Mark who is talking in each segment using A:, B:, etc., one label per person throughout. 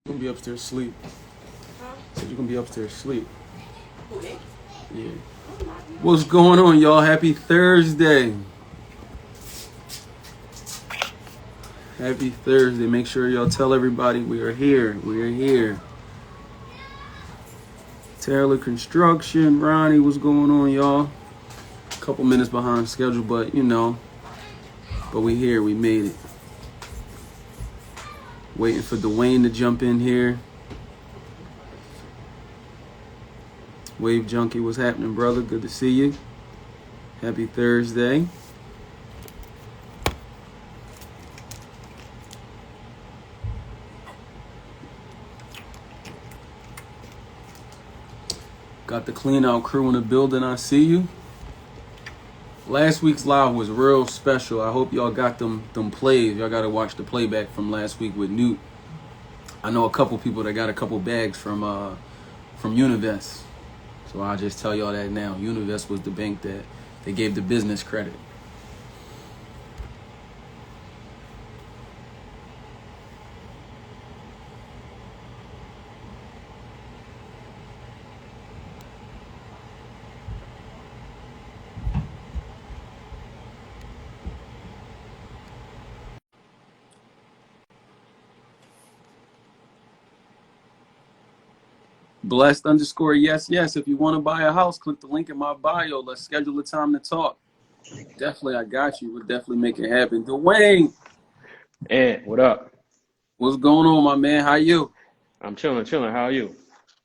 A: Gonna be upstairs sleep.
B: Huh?
A: Said you're gonna be upstairs sleep.
B: Who, me?
A: Yeah.
B: I'm not.
A: What's going on, y'all? Happy Thursday. Happy Thursday. Make sure y'all tell everybody we are here. We are here. Taylor Construction. Ronnie, what's going on, y'all? A couple minutes behind schedule, but but we here. We made it. Waiting for Dwayne to jump in here. Wave Junkie, what's happening, brother? Good to see you. Happy Thursday. Got the clean out crew in the building. I see you. Last week's live was real special. I hope y'all got them plays. Y'all got to watch the playback from last week with Newt. I know a couple people that got a couple bags from Univest. So I'll just tell y'all that now. Univest was the bank that they gave the business credit. Blessed underscore yes, yes. If you want to buy a house, click the link in my bio. Let's schedule a time to talk. Definitely, I got you. We'll definitely make it happen. Dwayne,
C: Ed, what up?
A: what's going on, my man? How you?
C: I'm chilling. How are you?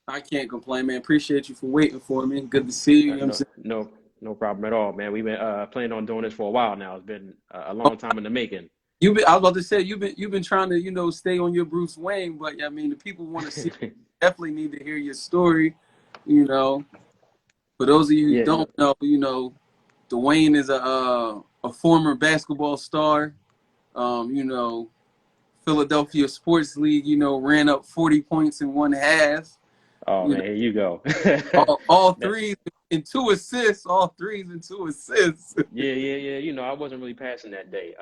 A: I can't complain, man. Appreciate you for waiting for me. Good to see you. You know what I'm
C: No,
A: saying?
C: no problem at all, man. We've been planning on doing this for a while now. It's been a long time in the making.
A: I was about to say you've been trying to stay on your Bruce Wayne, but I mean the people want to see. Definitely need to hear your story. You know, for those of you who
C: Yeah,
A: don't know, Dwayne is a former basketball star. You know, Philadelphia Sports League. Ran up 40 points in one half.
C: oh
A: You
C: man, here you go.
A: all
C: That,
A: threes and two assists. All threes and two assists.
C: yeah. I wasn't really passing that day.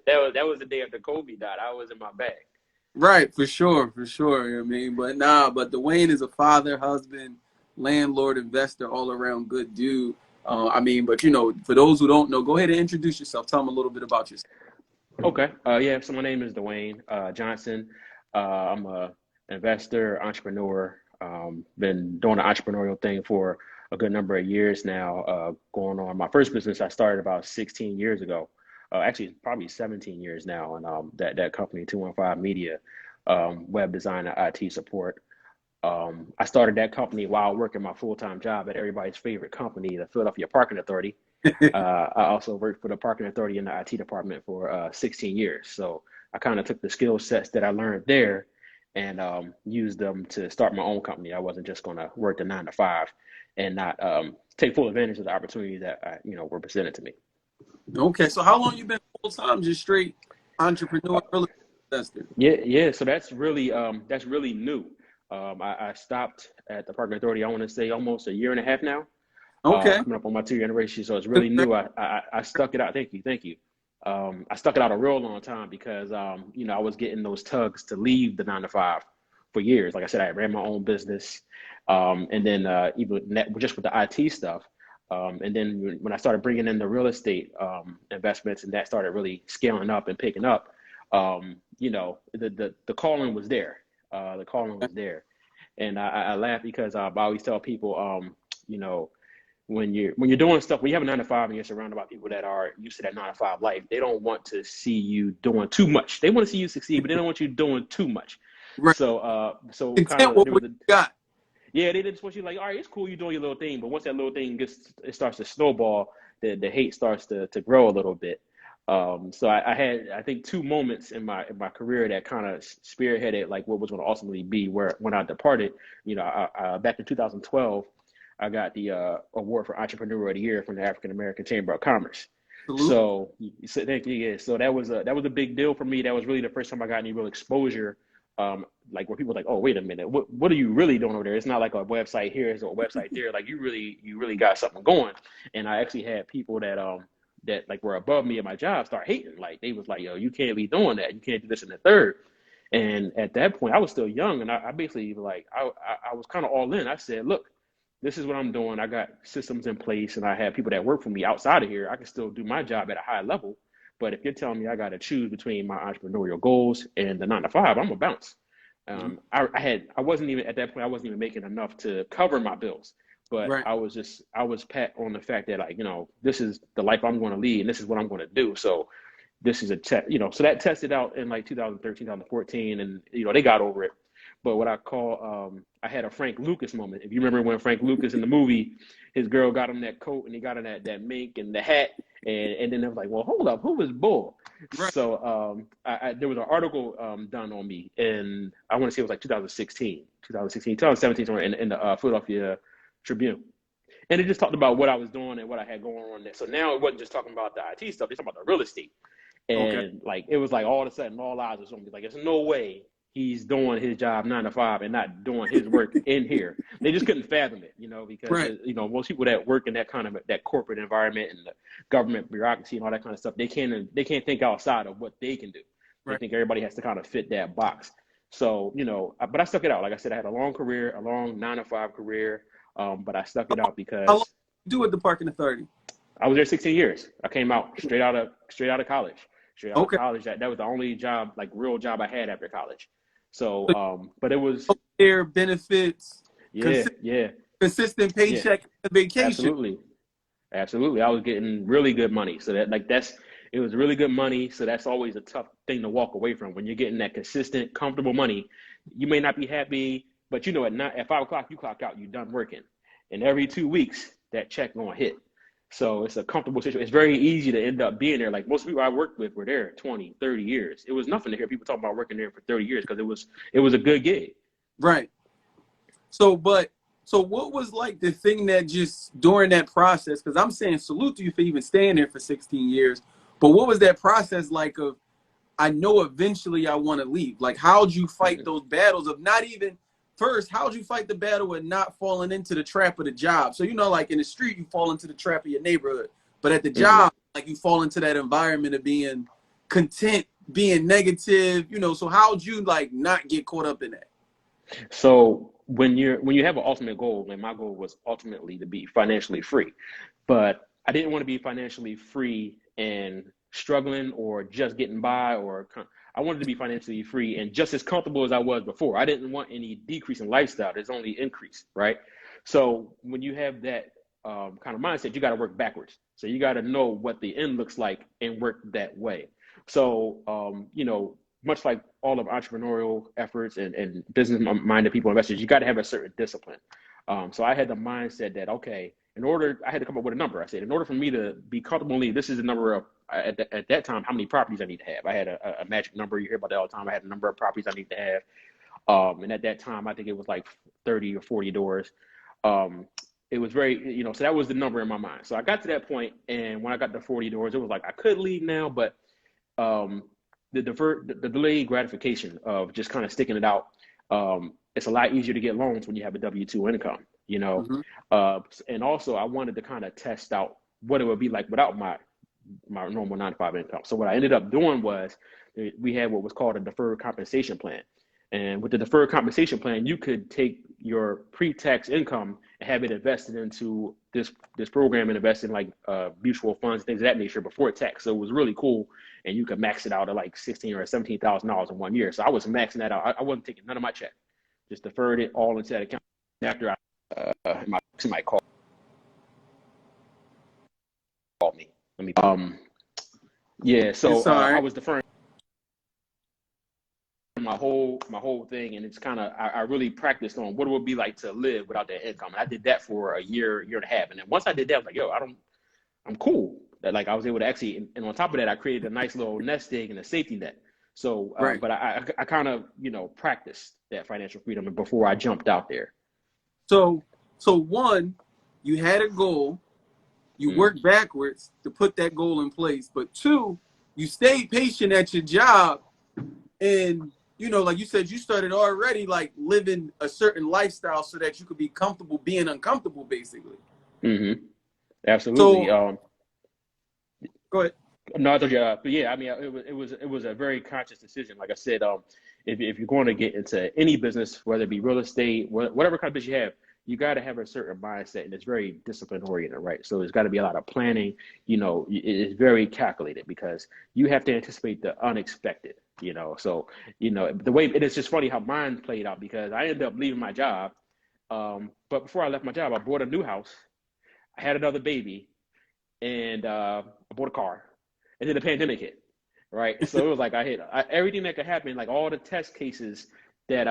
C: That was the day after Kobe died. I was in my bag.
A: Right, for sure, for sure. I mean, but Dwayne is a father, husband, landlord, investor, all around good dude. I mean, but for those who don't know, go ahead and introduce yourself. Tell them a little bit about yourself.
C: Okay. Yeah. So my name is Dwayne Johnson. I'm a investor, entrepreneur. Been doing the entrepreneurial thing for a good number of years now. Going on my first business, I started about 16 years ago. Actually, probably 17 years now, and that company, 215 Media, web design and IT support. I started that company while working my full-time job at everybody's favorite company, the Philadelphia Parking Authority. I also worked for the parking authority in the IT department for 16 years. So I kind of took the skill sets that I learned there and used them to start my own company. I wasn't just going to work the 9 to 5 and not take full advantage of the opportunities that were presented to me.
A: Okay, so how long you been full time, just straight entrepreneur, real estate investor?
C: Yeah. So that's really new. I stopped at the parking authority. I want to say almost a year and a half now.
A: Okay,
C: Coming up on my 2 year anniversary, so it's really new. I stuck it out. Thank you. I stuck it out a real long time because I was getting those tugs to leave the 9 to 5 for years. Like I said, I ran my own business, and then just with the IT stuff, and then when I started bringing in the real estate investments, and that started really scaling up and picking up, the calling was there. The calling was there, and I laugh because I always tell people, you know when you're doing stuff, when you have a 9 to 5 and you're surrounded by people that are used to that 9 to 5 life, they don't want to see you doing too much. They want to see you succeed, but they don't want you doing too much.
A: right.
C: So kind
A: Content
C: of
A: with
C: there
A: what
C: was a
A: you got.
C: yeah, they just want you like, all right, it's cool, you're doing your little thing, but once that little thing it starts to snowball, the hate starts to grow a little bit. So I had I think two moments in my career that kind of spearheaded like what was going to ultimately be where when I departed. Back in 2012, I got the award for Entrepreneur of the Year from the African American Chamber of Commerce.
A: Salute.
C: So thank you. Yeah. So that was a big deal for me. That was really the first time I got any real exposure. Like where people were like, oh, wait a minute, what are you really doing over there? It's not like a website here, it's a website there. Like you really got something going. And I actually had people that like were above me at my job start hating. Like they was like, yo, you can't be doing that. You can't do this in the third. And at that point, I was still young, and I basically like I was kind of all in. I said, look, this is what I'm doing. I got systems in place, and I have people that work for me outside of here. I can still do my job at a high level. But if you're telling me I got to choose between my entrepreneurial goals and the 9 to 5, I'm gonna bounce.
A: Mhm.
C: I wasn't even at that point. I wasn't even making enough to cover my bills. But
A: Right.
C: I was pat on the fact that, like, this is the life I'm going to lead, and this is what I'm going to do. So this is a test, so that tested out in like 2013, 2014, and they got over it. But what I call, I had a Frank Lucas moment. If you remember when Frank Lucas in the movie, his girl got him that coat and he got him that mink and the hat, and then I was like, well, hold up, who was Bull?
A: Right.
C: So there was an article done on me, and I want to say it was like 2017, somewhere in the Philadelphia Tribune. And it just talked about what I was doing and what I had going on there. So now it wasn't just talking about the IT stuff, they talking about the real estate.
A: Okay.
C: And like it was like all of a sudden all eyes was on me. Like, there's no way he's doing his job 9 to 5 and not doing his work in here. They just couldn't fathom it, because
A: Right.
C: most people that work in that kind of that corporate environment and the government bureaucracy and all that kind of stuff, they can't think outside of what they can do. They
A: Right.
C: think everybody has to kind of fit that box. So but I stuck it out. Like I said, I had a long career, a long 9 to 5 career. But I stuck it out
A: How long
C: because
A: did you do at the parking authority?
C: I was there 16 years. I came out straight out of college. Straight out of
A: Okay.
C: college. That was the only job, like real job I had after college. So, but it was,
A: Care benefits,
C: yeah, yeah,
A: consistent
C: yeah,
A: paycheck, and vacation.
C: absolutely. Absolutely. I was getting really good money. So it was really good money. So that's always a tough thing to walk away from. When you're getting that consistent, comfortable money, you may not be happy, but at 5 o'clock, you clock out, you're done working. And every 2 weeks, that check gonna hit. So it's a comfortable situation. It's very easy to end up being there. Like most people I worked with were there 20, 30 years. It was nothing to hear people talking about working there for 30 years because it was a good gig.
A: Right. So what was like the thing that just during that process, because I'm saying salute to you for even staying there for 16 years, but what was that process like of, I know eventually I want to leave? Like, how'd you fight those battles of not even, first, how'd you fight the battle of not falling into the trap of the job? So, like in the street, you fall into the trap of your neighborhood, but at the
C: Mm-hmm.
A: job, like you fall into that environment of being content, being negative, so how'd you like not get caught up in that?
C: So when you have an ultimate goal, and my goal was ultimately to be financially free, but I didn't want to be financially free and struggling or just getting by, I wanted to be financially free and just as comfortable as I was before. I didn't want any decrease in lifestyle. There's only increase, right? So when you have that kind of mindset, you got to work backwards. So you got to know what the end looks like and work that way. So much like all of entrepreneurial efforts and business-minded people, investors, you got to have a certain discipline. So I had the mindset that, okay, I had to come up with a number. I said, in order for me to be comfortable, this is the number of, at that time, how many properties I need to have. I had a magic number. You hear about that all the time. I had a number of properties I need to have. And at that time, I think it was like 30 or 40 doors. It was very, so that was the number in my mind. So I got to that point, and when I got to 40 doors, it was like I could leave now, but the delayed gratification of just kind of sticking it out. It's a lot easier to get loans when you have a W-2 income,
A: Mm-hmm.
C: and also I wanted to kind of test out what it would be like without my normal 9 to 5 income. So what I ended up doing was we had what was called a deferred compensation plan. And with the deferred compensation plan, you could take your pre-tax income and have it invested into this program and invest in like mutual funds, things of that nature before tax. So it was really cool, and you could max it out at like $16,000 or $17,000 in 1 year. So I was maxing that out. I wasn't taking none of my check, just deferred it all into that account. After somebody called me, yeah. So I was deferring my whole thing, and it's kind of I really practiced on what it would be like to live without that income. And I did that for a year and a half, and then once I did that, I was like, I'm cool. That like I was able to actually, and on top of that, I created a nice little nest egg and a safety net. So,
A: Right.
C: but I kind of practiced that financial freedom before I jumped out there.
A: So one, you had a goal, you worked backwards to put that goal in place, but two, you stayed patient at your job, and like you said, you started already like living a certain lifestyle so that you could be comfortable being uncomfortable, basically.
C: Mm-hmm. Absolutely.
A: So, go ahead.
C: No, I thought but yeah, I mean, it was a very conscious decision. Like I said, if you're going to get into any business, whether it be real estate, whatever kind of business you have, you got to have a certain mindset, and it's very discipline oriented, right? So there's got to be a lot of planning. It's very calculated because you have to anticipate the unexpected. So the way, and it's just funny how mine played out because I ended up leaving my job. But before I left my job, I bought a new house. I had another baby, and I bought a car, and then the pandemic hit, right? So it was like everything that could happen, like all the test cases that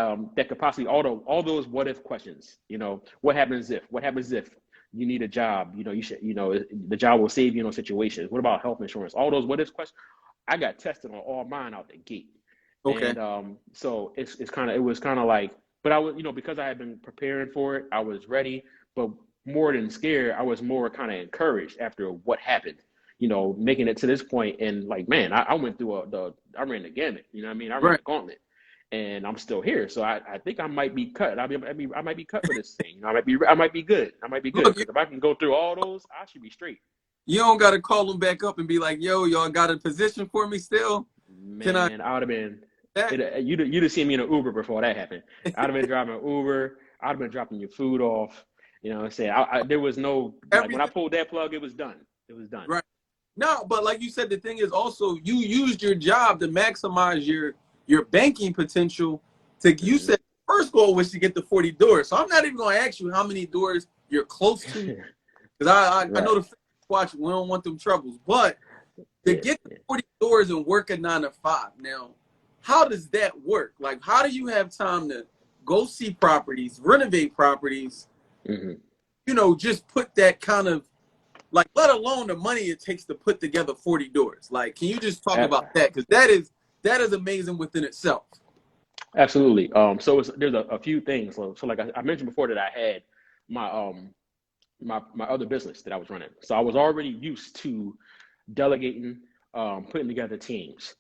C: could possibly, all those what if questions. What happens if you need a job? You should, the job will save you in those situations. What about health insurance? All those what if questions. I got tested on all mine out the gate.
A: Okay.
C: And so it was kind of like, but I was, because I had been preparing for it, I was ready. But more than scared, I was more kind of encouraged after what happened. Making it to this point, and like, man, I went through I ran the gamut. You know what I mean? I ran
A: Right.
C: the gauntlet, and I'm still here. So I think I might be cut. I might be cut for this thing. I might be good. I might be good
A: Look,
C: because if I can go through all those, I should be straight.
A: you don't got to call them back up and be like, yo, y'all got a position for me still? Can I?
C: Man, I would have been.
A: That?
C: You'd have seen me in an Uber before that happened. I'd have been driving an Uber. I'd have been dropping your food off. You know what I'm saying? There was no, like, when I pulled that plug, it was done. It was done.
A: Right. No, but like you said, the thing is also you used your job to maximize your banking potential. You said first goal was to get the 40 doors. So I'm not even going to ask you how many doors you're close to, because I know the watch. We don't want them troubles, but to get the 40 doors and work a 9 to 5. Now, how does that work? Like, how do you have time to go see properties, renovate properties? Just put that kind of, like, let alone the money it takes to put together 40 doors. Like, can you just talk about that? Because that is amazing within itself.
C: Absolutely. So there's a few things. So like I mentioned before that I had my my other business that I was running. So I was already used to delegating, putting together teams,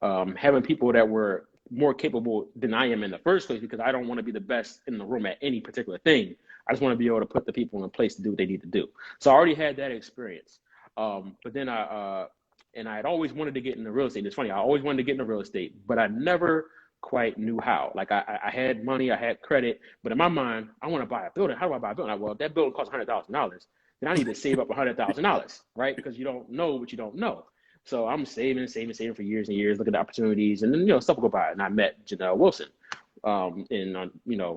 C: having people that were more capable than I am in the first place, because I don't want to be the best in the room at any particular thing. I just want to be able to put the people in place to do what they need to do. So I already had that experience. But then I had always wanted to get into real estate. It's funny, I always wanted to get into real estate, but I never quite knew how. Like I had money, I had credit, but in my mind, I want to buy a building. How do I buy a building? Well, if that building costs $100,000, then I need to save up $100,000, right? Because you don't know what you don't know. So I'm saving for years and years, looking at opportunities, and then stuff will go by. And I met Janelle Wilson,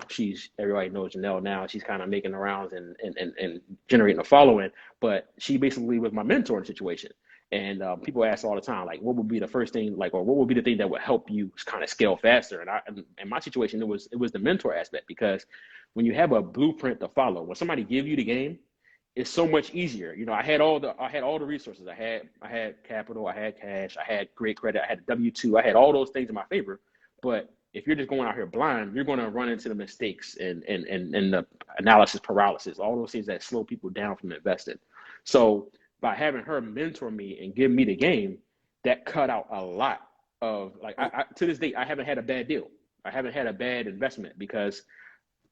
C: she's, everybody knows Janelle now. She's kind of making the rounds and generating a following. But she basically was my mentor in the situation. And people ask all the time, like, what would be the first thing, like, or what would be the thing that would help you kind of scale faster? And in my situation, it was the mentor aspect, because when you have a blueprint to follow, when somebody give you the game, it's so much easier. I had all the resources. I had capital, I had cash, I had great credit, I had a W-2, I had all those things in my favor. But if you're just going out here blind, you're going to run into the mistakes and the analysis paralysis, all those things that slow people down from investing. So by having her mentor me and give me the game, that cut out a lot of, like, to this day, I haven't had a bad deal. I haven't had a bad investment, because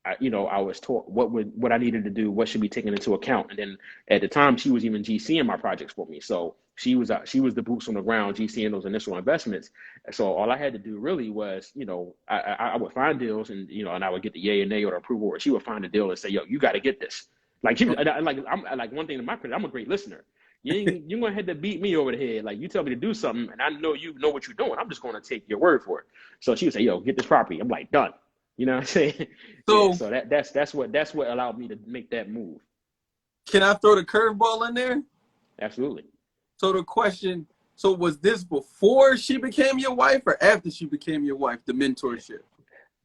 C: I was taught what I needed to do, what should be taken into account. And then at the time, she was even GCing my projects for me. So she was the boots on the ground, GCing those initial investments. So all I had to do really was, I would find deals, and and I would get the yay and nay or the approval, or she would find a deal and say, yo, you got to get this. Like, I'm like, one thing in my credit, I'm a great listener. You're gonna have to beat me over the head. Like, you tell me to do something, and I know you know what you're doing. I'm just gonna take your word for it. So she would say, yo, get this property. I'm like, done. You know what I'm saying?
A: So,
C: so that's what allowed me to make that move.
A: Can I throw the curveball in there?
C: Absolutely.
A: So the question, was this before she became your wife or after she became your wife, the mentorship?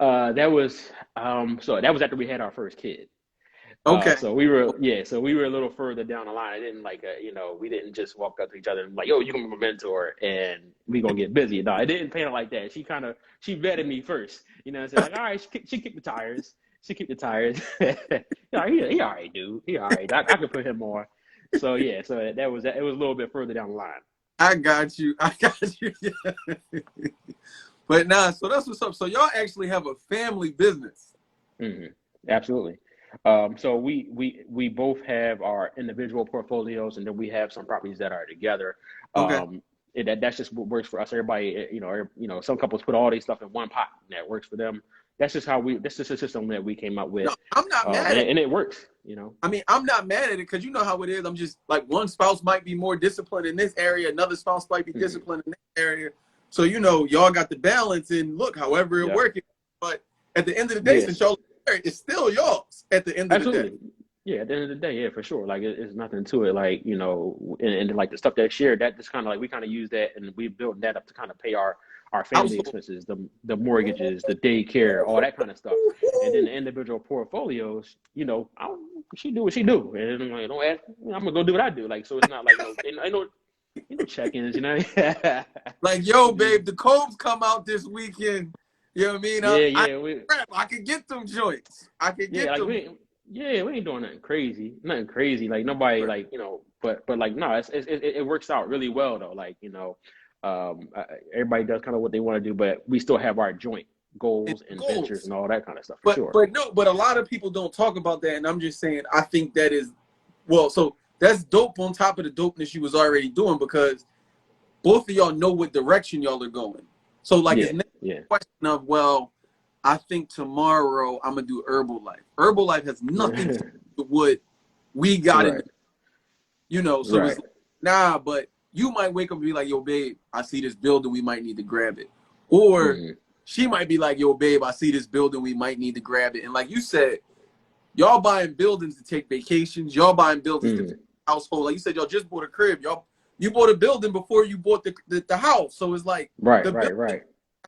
C: That was after we had our first kid.
A: Okay.
C: So we were a little further down the line. I didn't we didn't just walk up to each other and like, yo, you're gonna be my mentor and we gonna get busy. No, it didn't pan out like that. She vetted me first. And said, like, all right, she kicked the tires. She kicked the tires. He all right, dude. He all right. I could put him on. So yeah, it was a little bit further down the line.
A: I got you. But nah, so that's what's up. So y'all actually have a family business.
C: Mm-hmm. Absolutely. So we both have our individual portfolios, and then we have some properties that are together.
A: Okay.
C: that's just what works for us. Everybody, some couples put all their stuff in one pot and that works for them. That's just a system that we came up with,
A: No, I'm not mad at it.
C: and it works.
A: I mean, I'm not mad at it because you know how it is. I'm just like, one spouse might be more disciplined in this area, another spouse might be disciplined in this area. So y'all got the balance, and look, however it works. But at the end of the day, since y'all are married, it's still yours. At the end of the day.
C: Yeah, at the end of the day, yeah, for sure. Like it's nothing to it. Like, and like the stuff that's shared, that just kind of like we kind of use that and we built that up to kind of pay our family expenses, the mortgages, the daycare, all that kind of stuff. And then the individual portfolios, she do what she do, and like, don't ask, I'm gonna go do what I do. Like, so it's not like ain't no check-ins,
A: Like, yo, babe, the Cobes come out this weekend. You know what I mean? I could get them joints. I could get them.
C: We ain't doing nothing crazy. Like nobody, like but like no, it works out really well though. Like everybody does kind of what they want to do, but we still have our joint goals and ventures and all that kind of stuff. For sure.
A: But a lot of people don't talk about that, and I'm just saying I think that is so that's dope on top of the dopeness you was already doing, because both of y'all know what direction y'all are going. So like it's not a question of, I think tomorrow I'm gonna do Herbalife. Herbalife has nothing to do with what we got in, So it's like, but you might wake up and be like, yo, babe, I see this building, we might need to grab it. Or she might be like, yo, babe, I see this building, we might need to grab it. And like you said, y'all buying buildings to take vacations, y'all buying buildings to take household. Like you said, y'all just bought a crib. You bought a building before you bought the house. So it's like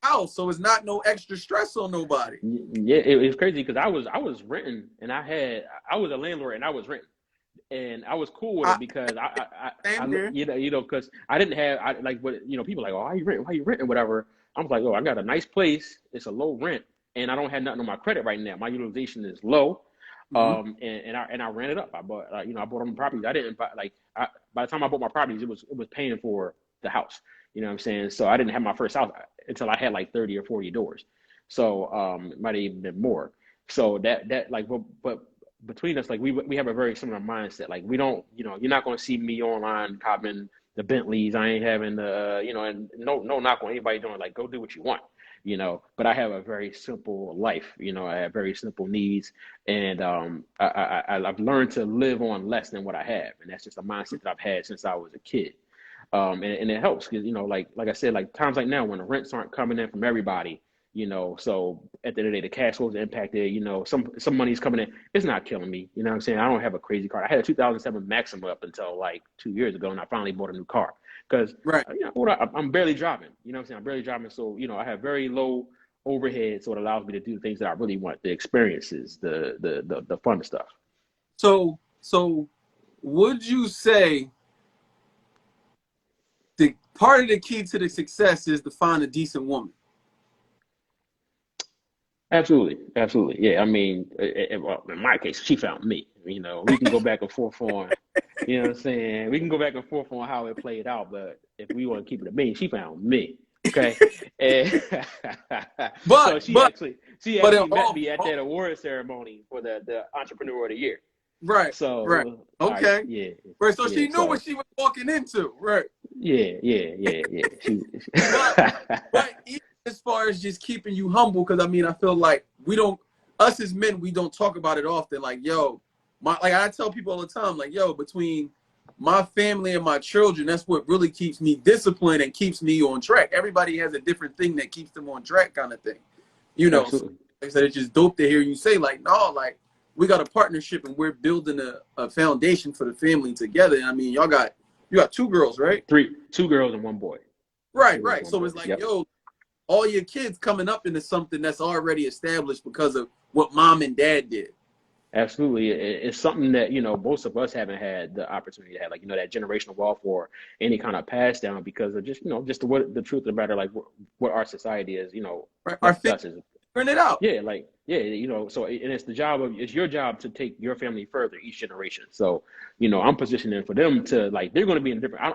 A: house, so it's not no extra stress on nobody.
C: Yeah, it was crazy because I was renting, and I was a landlord and I was renting, and I was cool with it because because I didn't have people like, oh, why you renting, whatever. I was like, oh, I got a nice place, it's a low rent, and I don't have nothing on my credit right now. My utilization is low. And I ran it up. I bought I bought on properties. I didn't buy by the time I bought my properties, it was paying for the house. You know what I'm saying? So I didn't have my first house until I had like 30 or 40 doors. So it might have even been more. So that like, but between us, like we have a very similar mindset. Like we don't, you're not going to see me online copping the Bentleys. I ain't having the, and no knock on anybody doing, like, go do what you want, but I have a very simple life. I have very simple needs, and I've learned to live on less than what I have. And that's just a mindset that I've had since I was a kid. And it helps because, like I said, like times like now when the rents aren't coming in from everybody, so at the end of the day, the cash flows are impacted, some money's coming in. It's not killing me. You know what I'm saying? I don't have a crazy car. I had a 2007 Maxima up until like 2 years ago, and I finally bought a new car because I'm barely driving. You know what I'm saying? I'm barely driving. So, I have very low overhead. So it allows me to do the things that I really want, the experiences, the fun stuff.
A: So would you say the part of the key to the success is to find a decent woman?
C: Absolutely. Yeah, I mean, well, in my case, she found me. We can go back and forth on, you know what I'm saying? We can go back and forth on how it played out, but if we want to keep it a me, she found me. Okay. And so she actually met me at that award ceremony for the Entrepreneur of the Year.
A: Right.
C: So
A: okay.
C: Yeah.
A: Right. So she knew what she was walking into. Right.
C: Yeah.
A: But even as far as just keeping you humble, because I feel like us as men, we don't talk about it often. Like, yo, I tell people all the time, like, yo, between my family and my children, that's what really keeps me disciplined and keeps me on track. Everybody has a different thing that keeps them on track, kind of thing. So, like I said, it's just dope to hear you say, like, no, like, we got a partnership and we're building a foundation for the family together. And you got 2 girls, right?
C: 2 girls and 1 boy.
A: Right. So it's like, yo, all your kids coming up into something that's already established because of what mom and dad did.
C: Absolutely. It's something that, most of us haven't had the opportunity to have, like, that generational wealth or any kind of pass down because of just the truth of the matter, like what our society is,
A: right. Our family turn it out.
C: Yeah. So, and it's your job to take your family further each generation. So, I'm positioning for them to, like, they're going to be in a different,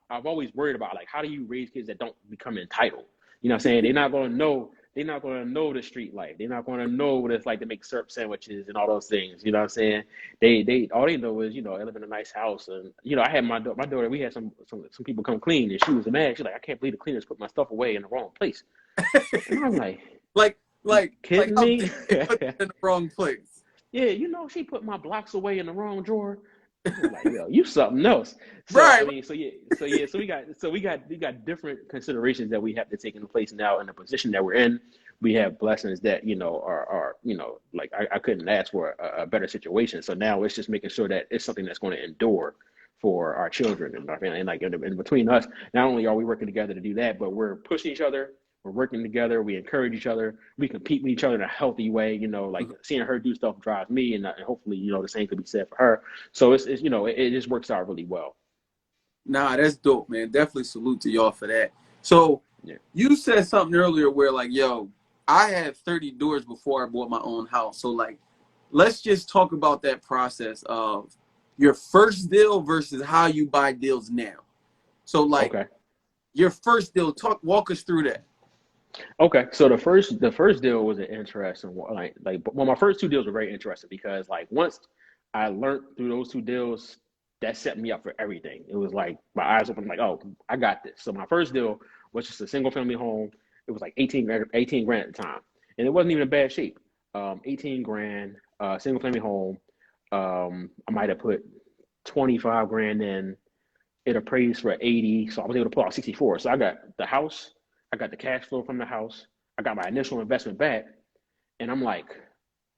C: I've always worried about, like, how do you raise kids that don't become entitled? You know what I'm saying? They're not going to know they're not gonna know the street life. They're not gonna know what it's like to make syrup sandwiches and all those things. You know what I'm saying? They all they know is, I live in a nice house, and I had my daughter. We had some people come clean, and she was mad. She's like, I can't believe the cleaners put my stuff away in the wrong place. And I'm like,
A: like
C: you kidding
A: how
C: me?
A: they put it in the wrong place.
C: Yeah, she put my blocks away in the wrong drawer. I'm like, yo, you something else. So
A: Right.
C: I mean, so we got different considerations that we have to take into place now in the position that we're in. We have blessings that are like I couldn't ask for a better situation. So now it's just making sure that it's something that's going to endure for our children and our family. And like in between us, not only are we working together to do that, but we're pushing each other. We're working together. We encourage each other. We compete with each other in a healthy way. Like seeing her do stuff drives me, and hopefully, the same could be said for her. So it's it just works out really well.
A: Nah, that's dope, man. Definitely salute to y'all for that. So
C: Yeah.
A: you said something earlier where like, yo, I had 30 doors before I bought my own house. So like, let's just talk about that process of your first deal versus how you buy deals now. So like,
C: Okay.
A: your first deal, walk us through that.
C: Okay, so the first deal was an interesting one. Well, my first two deals were very interesting because like once I learned through those two deals, that set me up for everything. It was like my eyes open, like, oh, I got this. So my first deal was just a single family home. It was like 18 grand at the time, and it wasn't even in bad shape. 18 grand, single family home. I might have put 25 grand in. It appraised for 80, so I was able to pull out 64. So I got the house. I got the cash flow from the house. I got my initial investment back. And I'm like,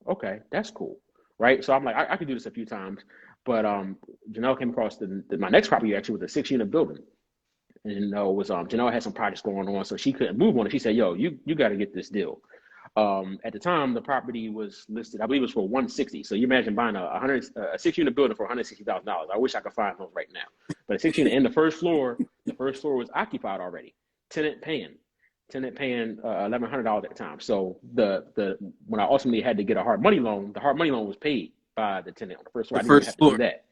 C: okay, that's cool. Right. So I'm like, I could do this a few times. But Janelle came across my next property actually was a 6-unit building. And Janelle had some projects going on, so she couldn't move on it. She said, yo, you got to get this deal. At the time, the property was listed, I believe it was for 160. So you imagine buying a 6-unit building for $160,000. I wish I could find those right now. But a 6-unit and the first floor was occupied already. Tenant paying $1,100 at the time. So when I ultimately had to get a hard money loan, the hard money loan was paid by the tenant on the first floor. I didn't even have to do that.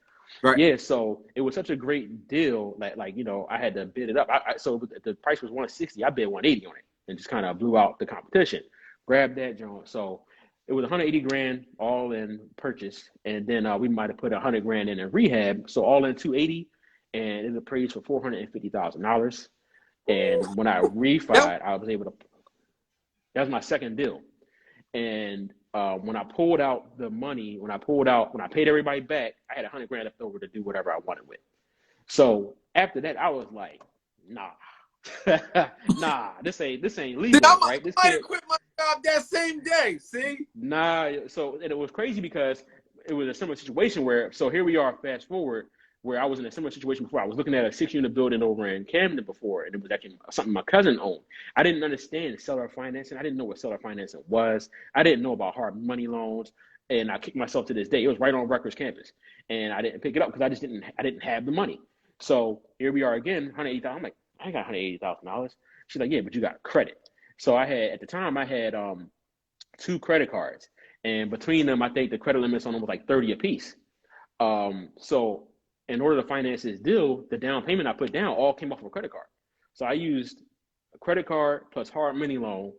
A: Right.
C: Yeah, so it was such a great deal that I had to bid it up. So the price was 160. I bid 180 on it and just kind of blew out the competition. Grabbed that joint. So it was 180 grand all in purchase, and then we might have put 100 grand in rehab. So all in 280, and it appraised for $450,000. And when I refied, I was able to. That was my second deal. And when I pulled out the money, when I paid everybody back, I had 100 grand left over to do whatever I wanted with. So after that, I was like, nah, this ain't legal, right?
A: I might have quit my job that same day. See?
C: Nah. So and it was crazy because it was a similar situation where. So here we are, fast forward. Where I was in a similar situation before. I was looking at a 6-unit building over in Camden before, and it was actually something my cousin owned. I didn't understand seller financing. I didn't know what seller financing was. I didn't know about hard money loans, and I kicked myself to this day. It was right on Rutgers campus, and I didn't pick it up because I didn't have the money. So here we are again, $180,000. I'm like, I ain't got $180,000. She's like, yeah, but you got credit. So at the time I had 2 credit cards, and between them, I think the credit limits on them was like 30 apiece. So in order to finance this deal, the down payment I put down all came off of a credit card. So I used a credit card plus hard money loan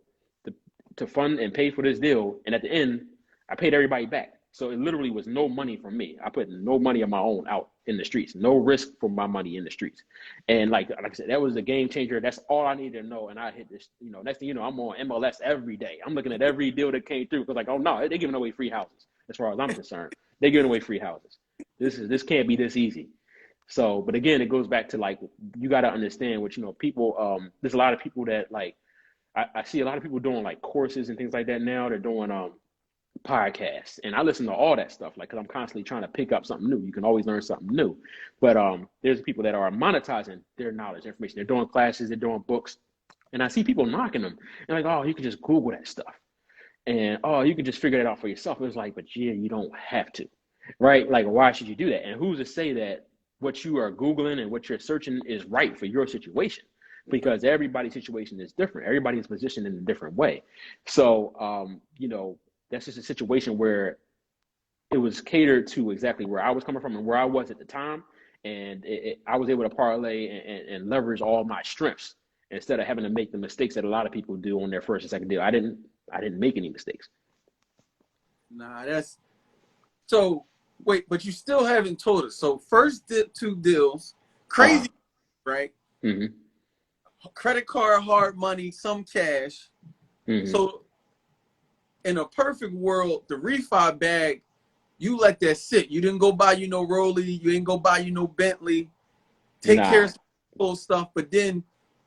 C: to fund and pay for this deal. And at the end, I paid everybody back. So it literally was no money from me. I put no money of my own out in the streets, no risk for my money in the streets. And like I said, that was a game changer. That's all I needed to know. And I hit this, next thing you know, I'm on MLS every day. I'm looking at every deal that came through because oh no, they're giving away free houses. As far as I'm concerned, they're giving away free houses. This can't be this easy. So, but again, it goes back to you got to understand what, people, there's a lot of people that I see a lot of people doing courses and things like that now. They're doing podcasts, and I listen to all that stuff because I'm constantly trying to pick up something new. You can always learn something new. But there's people that are monetizing their knowledge, information. They're doing classes, they're doing books, and I see people knocking them. And oh, you can just Google that stuff. And oh, you can just figure it out for yourself. It was but yeah, you don't have to. Right? Why should you do that? And who's to say that what you are Googling and what you're searching is right for your situation? Because everybody's situation is different. Everybody's positioned in a different way. So, that's just a situation where it was catered to exactly where I was coming from and where I was at the time. And I was able to parlay and leverage all my strengths instead of having to make the mistakes that a lot of people do on their first and second deal. I didn't make any mistakes.
A: Nah, that's so. Wait, but you still haven't told us. So first two deals, crazy, right?
C: Mm-hmm.
A: Credit card, hard money, some cash.
C: Mm-hmm.
A: So in a perfect world, the refi bag, you let that sit. You didn't go buy you no Rolly. You didn't go buy you no Bentley. Take care of some stuff. But then,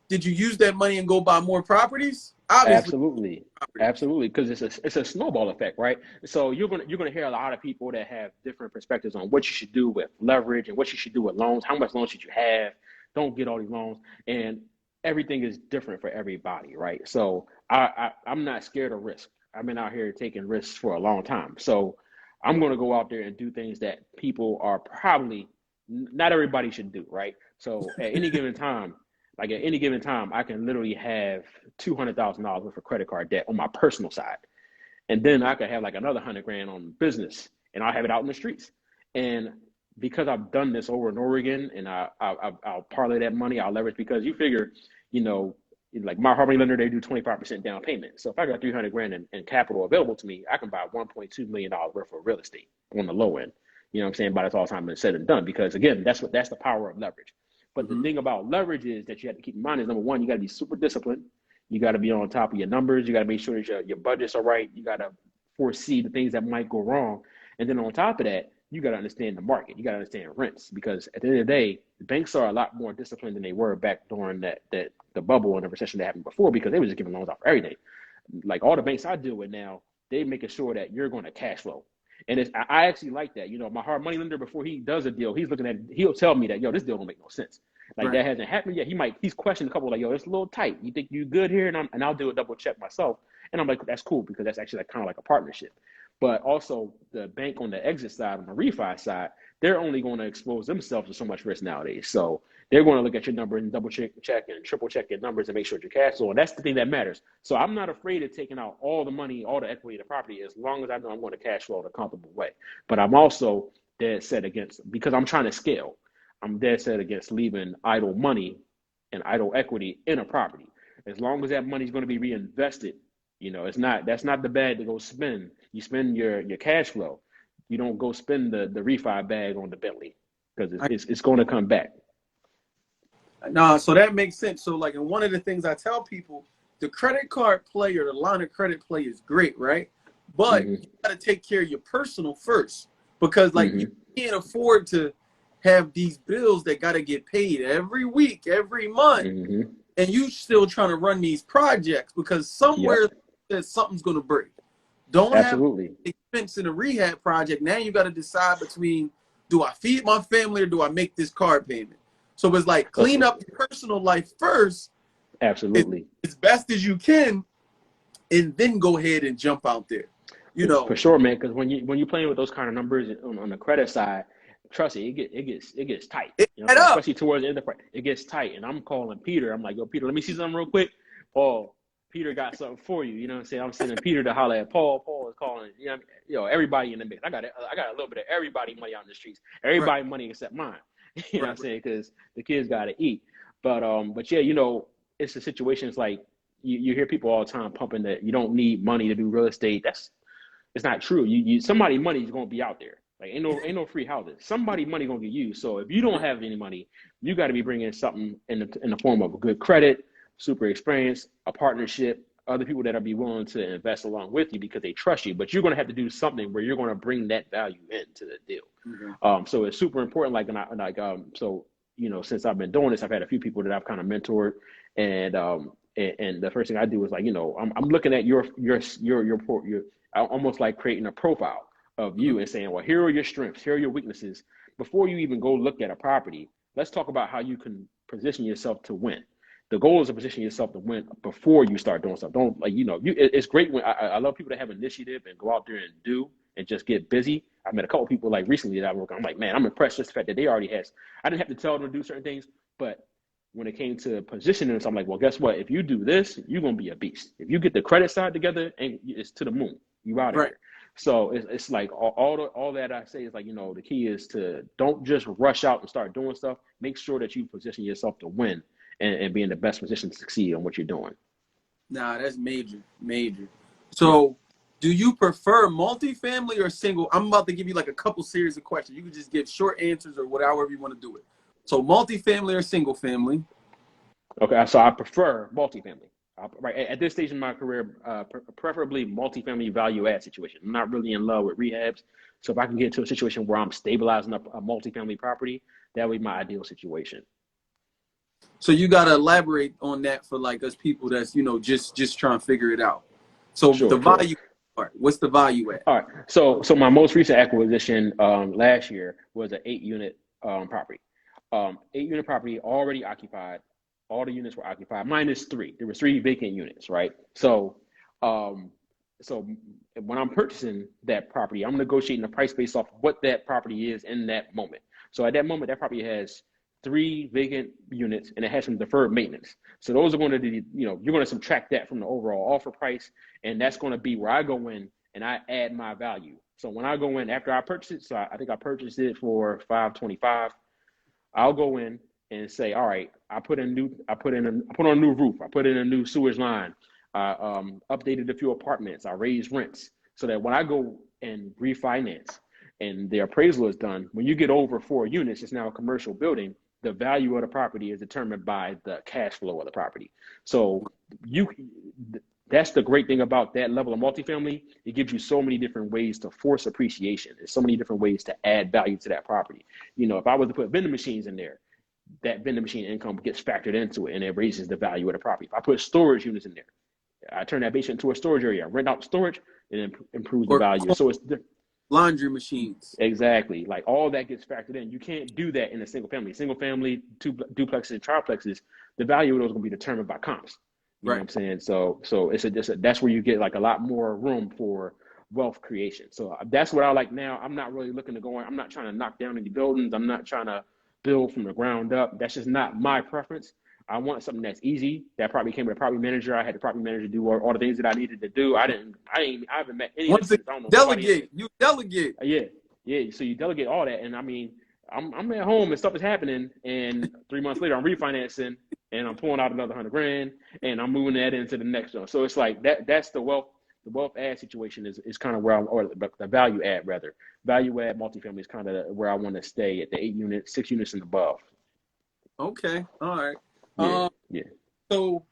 A: did you use that money and go buy more properties? Obviously.
C: Absolutely, because it's a snowball effect, right? So you're gonna hear a lot of people that have different perspectives on what you should do with leverage and what you should do with loans. How much loans should you have? Don't get all these loans, and everything is different for everybody, right? So I'm not scared of risk. I've been out here taking risks for a long time, so I'm gonna go out there and do things that people are probably not everybody should do, right? So at any given time. Like at any given time, I can literally have $200,000 worth of credit card debt on my personal side. And then I could have like another 100 grand on business and I'll have it out in the streets. And because I've done this over and over again and I'll parlay that money, I'll leverage because you figure, like my hard money lender, they do 25% down payment. So if I got 300 grand in capital available to me, I can buy $1.2 million worth of real estate on the low end. You know what I'm saying? By the time it's said and done, because again, that's the power of leverage. But the thing about leverage is that you have to keep in mind is number one, you got to be super disciplined. You got to be on top of your numbers. You got to make sure that your budgets are right. You got to foresee the things that might go wrong. And then on top of that, you got to understand the market. You got to understand rents because at the end of the day, the banks are a lot more disciplined than they were back during the bubble and the recession that happened before because they were just giving loans out for everything. Like all the banks I deal with now, they making sure that you're going to cash flow. And I actually like that. My hard money lender, before he does a deal, he'll tell me that, yo, this deal don't make no sense. Like that hasn't happened yet. He's questioned a couple like, yo, it's a little tight. You think you good here? And I'll do a double check myself. And I'm like, that's cool because that's actually kind of like a partnership. But also the bank on the exit side, on the refi side, they're only going to expose themselves to so much risk nowadays. So they're going to look at your numbers and double check and triple check your numbers and make sure your cash flow. And that's the thing that matters. So I'm not afraid of taking out all the money, all the equity of the property, as long as I know I'm going to cash flow in a comfortable way. But I'm also dead set against, because I'm trying to scale, I'm dead set against leaving idle money and idle equity in a property. As long as that money is going to be reinvested, that's not the bag to go spend. You spend your cash flow. You don't go spend the refi bag on the Bentley because it's going to come back.
A: No, so that makes sense. So like, and one of the things I tell people, the credit card play or the line of credit play is great, right? But you got to take care of your personal first because like you can't afford to have these bills that got to get paid every week, every month, and you still trying to run these projects because somewhere that something's going to break. Don't have expense in a rehab project. Now you got to decide between, do I feed my family or do I make this car payment? So it's like clean up your personal life first.
C: Absolutely.
A: As best as you can, and then go ahead and jump out there.
C: For sure, man. Because when you're playing with those kind of numbers on the credit side, trust me, it gets tight. Especially towards the end of the it gets tight. And I'm calling Peter. I'm like, yo, Peter, let me see something real quick. Paul, Peter got something for you. You know what I'm saying? I'm sending Peter to holler at Paul. Paul is calling, everybody in the mix. I got a little bit of everybody money out in the streets. Everybody money except mine. You know what I'm saying? Because the kids got to eat. But yeah, it's a situation. It's like you hear people all the time pumping that you don't need money to do real estate. It's not true. Somebody money is going to be out there. Like ain't no free houses. Somebody money going to get used. So if you don't have any money, you got to be bringing something in the form of a good credit, super experience, a partnership, other people that'll be willing to invest along with you because they trust you. But you're going to have to do something where you're going to bring that value into the deal. So it's super important. Since I've been doing this, I've had a few people that I've kind of mentored, and the first thing I do is like, I'm looking at your almost like creating a profile of you and saying, well, here are your strengths, here are your weaknesses. Before you even go look at a property, let's talk about how you can position yourself to win. The goal is to position yourself to win before you start doing stuff. Don't it's great when I love people that have initiative and go out there and do and just get busy. I met a couple people like recently that I work on. I'm like, man, I'm impressed with the fact that they already has. I didn't have to tell them to do certain things, but when it came to positioning, so I'm like, well, guess what? If you do this, you're gonna be a beast. If you get the credit side together, and it's to the moon. You out of here. So it's like all that I say is like, the key is to don't just rush out and start doing stuff. Make sure that you position yourself to win. and be in the best position to succeed on what you're doing.
A: Nah, that's major, major.
C: Yeah.
A: So, do you prefer multifamily or single? I'm about to give you like a couple series of questions. You can just give short answers or whatever you want to do it. So, multifamily or single family?
C: Okay, so I prefer multifamily. Right at this stage in my career, preferably multifamily value add situation. I'm not really in love with rehabs, so if I can get to a situation where I'm stabilizing up a multifamily property, that would be my ideal situation.
A: So you got to elaborate on that for like us people that's just trying to figure it out. So the
C: Sure, sure.
A: value part, what's the value at?
C: All right. So my most recent acquisition last year was an 8 unit property. 8 unit property already occupied. All the units were occupied, minus three. There were three vacant units, right? Um, so when I'm purchasing that property, I'm negotiating the price based off what that property is in that moment. So at that moment, that property has three vacant units and it has some deferred maintenance. So those are going to be, you're going to subtract that from the overall offer price, and that's going to be where I go in and I add my value. So when I go in after I purchase it, so I think I purchased it for 525. I'll go in and say, all right, I put on a new roof, I put in a new sewage line, I updated a few apartments, I raised rents, so that when I go and refinance and the appraisal is done, when you get over 4 units, it's now a commercial building. The value of the property is determined by the cash flow of the property. So you, that's the great thing about that level of multifamily. It gives you so many different ways to force appreciation. There's so many different ways to add value to that property. If I was to put vending machines in there, that vending machine income gets factored into it and it raises the value of the property. If I put storage units in there, I turn that basement into a storage area, rent out storage, and it improves the
A: Or
C: value. So it's
A: laundry machines?
C: exactly like all that gets factored in. You can't do that in a single family. Single family, two duplexes, and triplexes, the value of those is going to be determined by comps. You know what I'm saying? So that's where you get like a lot more room for wealth creation. So that's what I like now. I'm not really looking to go in. I'm not trying to knock down any buildings. I'm not trying to build from the ground up. That's just not my preference. I want something that's easy. That probably came with a property manager. I had the property manager do all the things that I needed to do. I haven't met any of
A: Once
C: this.
A: it
C: I don't know nobody.
A: delegate, you delegate.
C: Yeah. So you delegate all that, and I mean, I'm at home and stuff is happening, and 3 months later I'm refinancing and I'm pulling out another 100 grand and I'm moving that into the next one. So it's like that's the wealth add situation is kind of where or the value add rather. Value add multifamily is kind of where I want to stay at the 8 units, 6 units and above.
A: Okay, all right.
C: Yeah.
A: So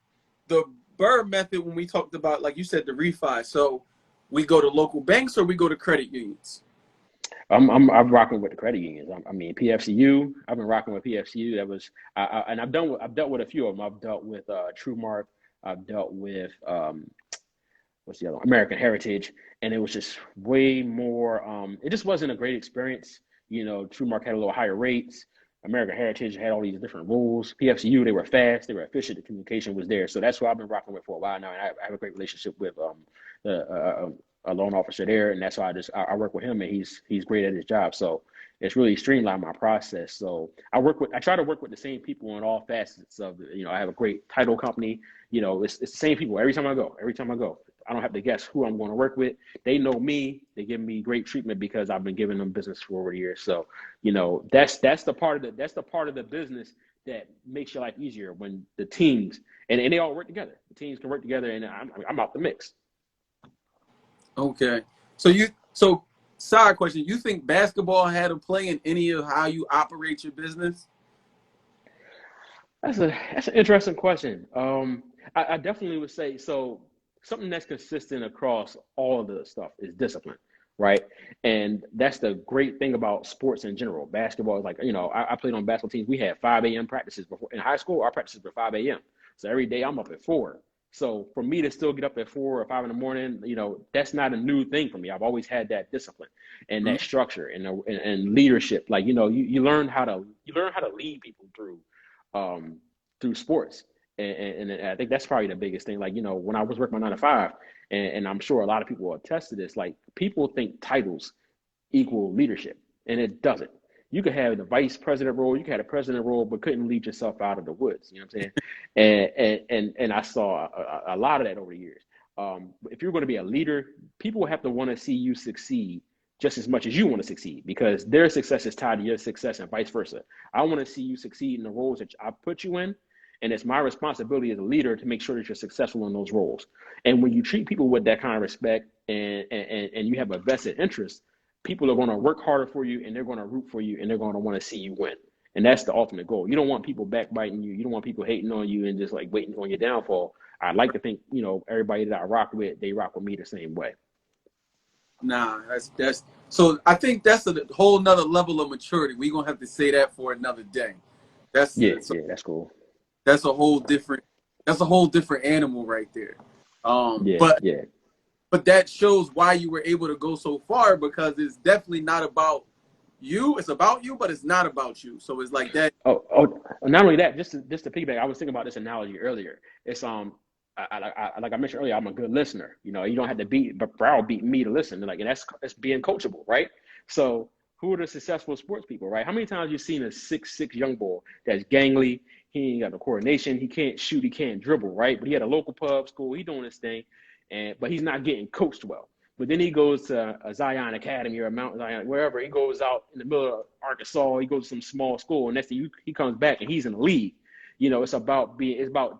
A: the Burr method, when we talked about, like you said, the refi. So we go to local banks or we go to credit unions?
C: I'm rocking with the credit unions. I mean PFCU. I've been rocking with PFCU. That was and I've dealt with a few of them. I've dealt with TrueMark. I've dealt with what's the other one? American Heritage, and it was just way more. It just wasn't a great experience. TrueMark had a little higher rates. American Heritage had all these different rules. PFCU, they were fast, they were efficient, the communication was there. So that's what I've been rocking with for a while now, and I have a great relationship with a loan officer there, and that's why I work with him, and he's great at his job. So it's really streamlined my process. So I try to work with the same people in all facets of it. I have a great title company. It's the same people every time I go. I don't have to guess who I'm going to work with. They know me. They give me great treatment because I've been giving them business for over the years. So, that's the part of the business that makes your life easier when the teams and they all work together. The teams can work together, and I'm out the mix.
A: Okay. So side question, you think basketball had a play in any of how you operate your business?
C: That's an interesting question. I definitely would say so. Something that's consistent across all of the stuff is discipline, right? And that's the great thing about sports in general. Basketball is like, I played on basketball teams. We had 5 a.m. practices before in high school. Our practices were 5 a.m. So every day I'm up at 4. So for me to still get up at 4 or 5 in the morning, that's not a new thing for me. I've always had that discipline and that structure and leadership. Like, you learn how to lead people through sports. And I think that's probably the biggest thing. Like, when I was working my 9 to 5, and I'm sure a lot of people will attest to this, like people think titles equal leadership, and it doesn't. You could have the vice president role, you could have a president role, but couldn't lead yourself out of the woods. You know what I'm saying? And I saw a lot of that over the years. If you're going to be a leader, people have to want to see you succeed just as much as you want to succeed, because their success is tied to your success and vice versa. I want to see you succeed in the roles that I put you in. And it's my responsibility as a leader to make sure that you're successful in those roles. And when you treat people with that kind of respect and you have a vested interest, people are going to work harder for you, and they're going to root for you, and they're going to want to see you win. And that's the ultimate goal. You don't want people backbiting you. You don't want people hating on you and just like waiting on your downfall. I like to think, you know, everybody that I rock with, they rock with me the same way.
A: Nah, that's so I think that's a whole nother level of maturity. We're gonna have to say that for another day. That's
C: That's cool.
A: That's a whole different animal right there. But that shows why you were able to go so far, because it's definitely not about you. It's about you, but it's not about you. So it's like that.
C: Oh, not only that, just to piggyback, I was thinking about this analogy earlier. It's like I mentioned earlier, I'm a good listener. You know, you don't have to browbeat me to listen. Like, and that's being coachable, right? So who are the successful sports people, right? How many times you seen a 6'6" young boy that's gangly? He ain't got no coordination. He can't shoot. He can't dribble, right? But he had a local pub school. He doing his thing, but he's not getting coached well. But then he goes to a Zion Academy or a Mount Zion, wherever. He goes out in the middle of Arkansas. He goes to some small school, and next thing he comes back and he's in the league. You know, it's about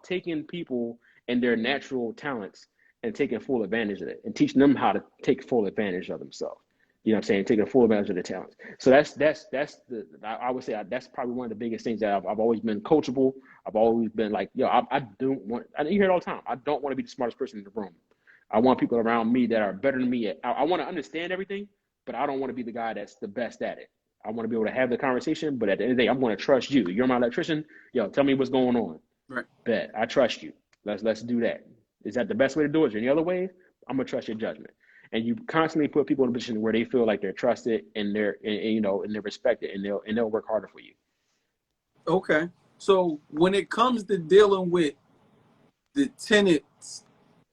C: taking people and their natural talents and taking full advantage of it and teaching them how to take full advantage of themselves. You know what I'm saying? Taking full advantage of their talents. So I would say that's probably one of the biggest things that I've always been coachable. I've always been like, you hear it all the time. I don't want to be the smartest person in the room. I want people around me that are better than me. I want to understand everything, but I don't want to be the guy that's the best at it. I want to be able to have the conversation, but at the end of the day, I'm going to trust you. You're my electrician. Yo, tell me what's going on.
A: Right.
C: Bet. I trust you. Let's do that. Is that the best way to do it? Is there any other way? I'm gonna trust your judgment. And you constantly put people in a position where they feel like they're trusted and they're respected, and they'll work harder for you.
A: Okay. So when it comes to dealing with the tenants,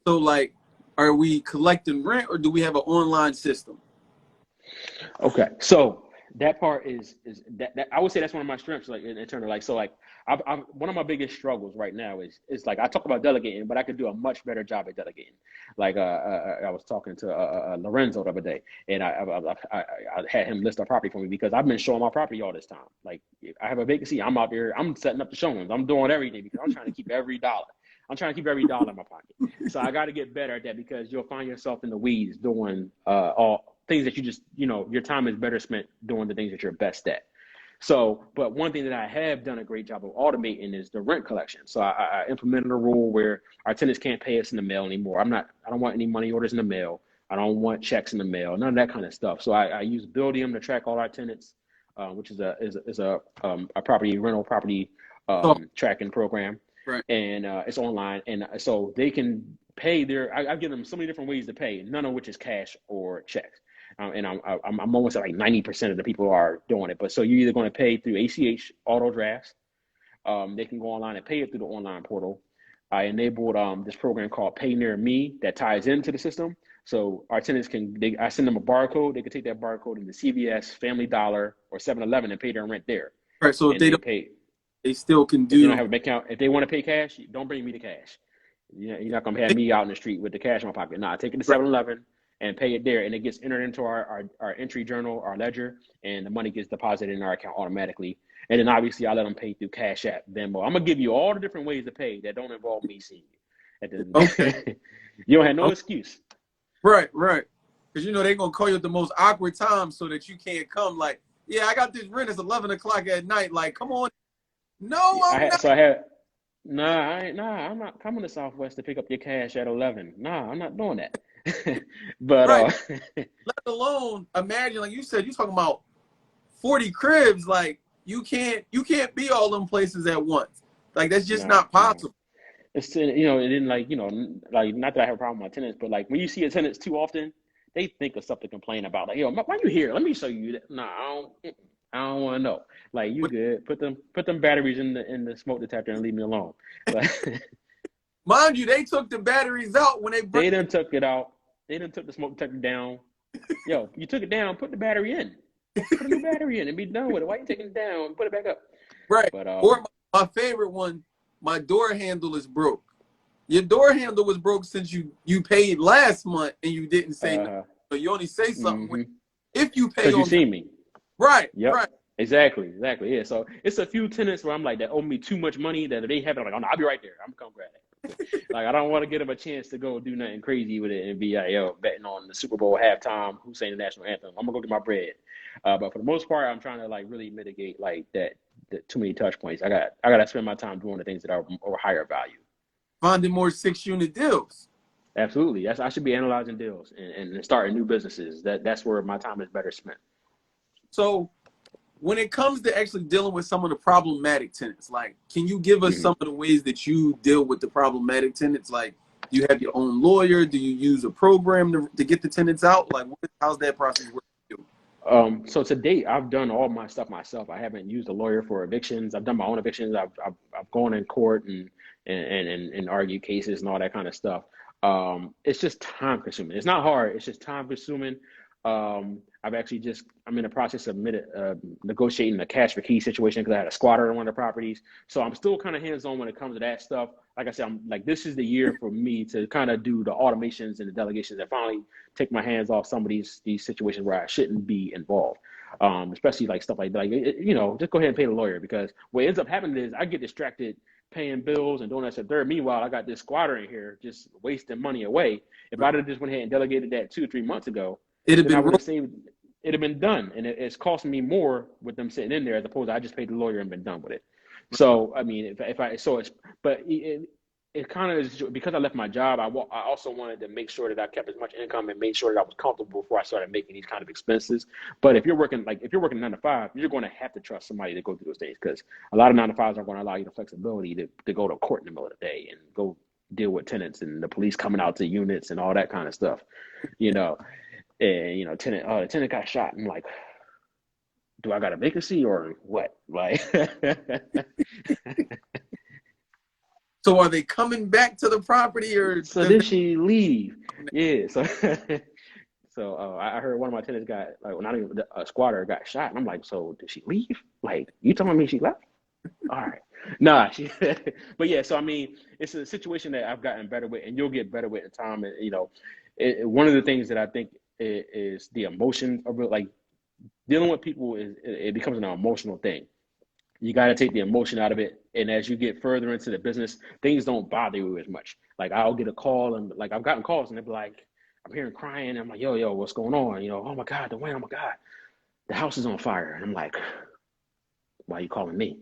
A: so like, are we collecting rent or do we have an online system?
C: Okay. So that part is that I would say that's one of my strengths, like in terms of like, so like I've one of my biggest struggles right now is like, I talk about delegating, but I could do a much better job at delegating. Like I was talking to Lorenzo the other day, and I had him list a property for me because I've been showing my property all this time. Like, if I have a vacancy, I'm out there, I'm setting up the showings, I'm doing everything because I'm trying to keep every dollar. I'm trying to keep every dollar in my pocket. So I got to get better at that, because you'll find yourself in the weeds doing all things that you just, your time is better spent doing the things that you're best at. So, but one thing that I have done a great job of automating is the rent collection. So I implemented a rule where our tenants can't pay us in the mail anymore. I don't want any money orders in the mail. I don't want checks in the mail, none of that kind of stuff. So I use Buildium to track all our tenants, which is a rental property tracking program.
A: Right.
C: And it's online, and so they can pay I give them so many different ways to pay, none of which is cash or checks. And I'm almost at like 90% of the people are doing it. But so you're either going to pay through ACH auto drafts. They can go online and pay it through the online portal. I enabled this program called Pay Near Me that ties into the system. So our tenants I send them a barcode. They can take that barcode into CVS, Family Dollar, or 7-Eleven and pay their rent there.
A: Right. So if they still can do.
C: If they don't have a bank account. If they want to pay cash, don't bring me the cash. You're not gonna have me out in the street with the cash in my pocket. Nah, take it to 7-Eleven and pay it there, and it gets entered into our entry journal, our ledger, and the money gets deposited in our account automatically. And then obviously I let them pay through Cash App, Venmo. I'm gonna give you all the different ways to pay that don't involve me seeing you. At the
A: Okay.
C: You don't have no excuse.
A: Right. Because they're gonna call you at the most awkward time so that you can't come. Like, yeah, I got this rent. It's 11 o'clock at night. Like, come on. No, I'm not.
C: I'm not coming to Southwest to pick up your cash at 11. Nah, I'm not doing that. But
A: right. Let alone imagine, like you said, you're talking about 40 cribs. Like, you can't be all them places at once. Like, that's just not possible.
C: It's and then like not that I have a problem with my tenants, but like when you see a tenants too often, they think of something to complain about. Like, yo, why you here? Let me show you that. Nah, I don't want to know. Like, you good? Put them batteries in the smoke detector and leave me alone. But
A: mind you, they took the batteries out when
C: they done took it out. They done took the smoke detector down. Yo, you took it down. Put the battery in. Put a new battery in and be done with it. Why you taking it down? Put it back up.
A: Right.
C: But
A: or my favorite one, my door handle is broke. Your door handle was broke since you paid last month and you didn't say nothing. So you only say something if you pay.
C: Because you see me.
A: Right.
C: Yep.
A: Right.
C: Exactly, exactly. Yeah. So it's a few tenants where I'm like that owe me too much money that if they have it, I'm like, oh no, I'll be right there. I'm gonna come grab it. Like I don't want to get them a chance to go do nothing crazy with it and be like, yo, betting on the Super Bowl halftime, who's saying the national anthem. I'm gonna go get my bread. But for the most part, I'm trying to like really mitigate like that too many touch points. I gotta spend my time doing the things that are higher value.
A: Finding more 6 unit deals.
C: Absolutely. I should be analyzing deals and starting new businesses. That's where my time is better spent.
A: So when it comes to actually dealing with some of the problematic tenants, like, can you give us
C: Mhm.
A: some of the ways that you deal with the problematic tenants? Like, do you have your own lawyer? Do you use a program to get the tenants out? Like, how's that process work for you?
C: So to date, I've done all my stuff myself. I haven't used a lawyer for evictions. I've done my own evictions. I've gone in court and argued cases and all that kind of stuff. It's just time consuming. It's not hard. It's just time consuming. I'm in the process of negotiating a cash for key situation because I had a squatter in one of the properties. So I'm still kind of hands on when it comes to that stuff. Like I said, I'm like, this is the year for me to kind of do the automations and the delegations and finally take my hands off some of these situations where I shouldn't be involved. Especially like stuff like that. Just go ahead and pay the lawyer because what ends up happening is I get distracted paying bills and doing that stuff there. Meanwhile, I got this squatter in here just wasting money away. If I'd have just went ahead and delegated that 2 or 3 months ago,
A: It'd have
C: then I
A: been
C: would have saved. It'd have been done, and it's costing me more with them sitting in there as opposed to I just paid the lawyer and been done with it. So I mean, if I so it's but it kind of is because I left my job. I also wanted to make sure that I kept as much income and made sure that I was comfortable before I started making these kind of expenses. But if you're working 9 to 5, you're going to have to trust somebody to go through those things because a lot of 9 to 5s aren't going to allow you the flexibility to go to court in the middle of the day and go deal with tenants and the police coming out to units and all that kind of stuff. You know, and the tenant got shot. I'm like, do I got a vacancy or what? Like,
A: So are they coming back to the property or
C: so did she leave? Yeah. So I heard one of my tenants got like not even a squatter got shot, and I'm like, so did she leave? Like, you telling me she left? All right. Nah, but yeah, so I mean, it's a situation that I've gotten better with, and you'll get better with in time. And one of the things that I think is the emotion of it, like dealing with people it becomes an emotional thing. You got to take the emotion out of it, and as you get further into the business, things don't bother you as much. Like I'll get a call, and like I've gotten calls, and they'll be like, I'm hearing crying, and I'm like, yo, what's going on? Oh my God, Dwayne, oh my God, the house is on fire, and I'm like, why are you calling me?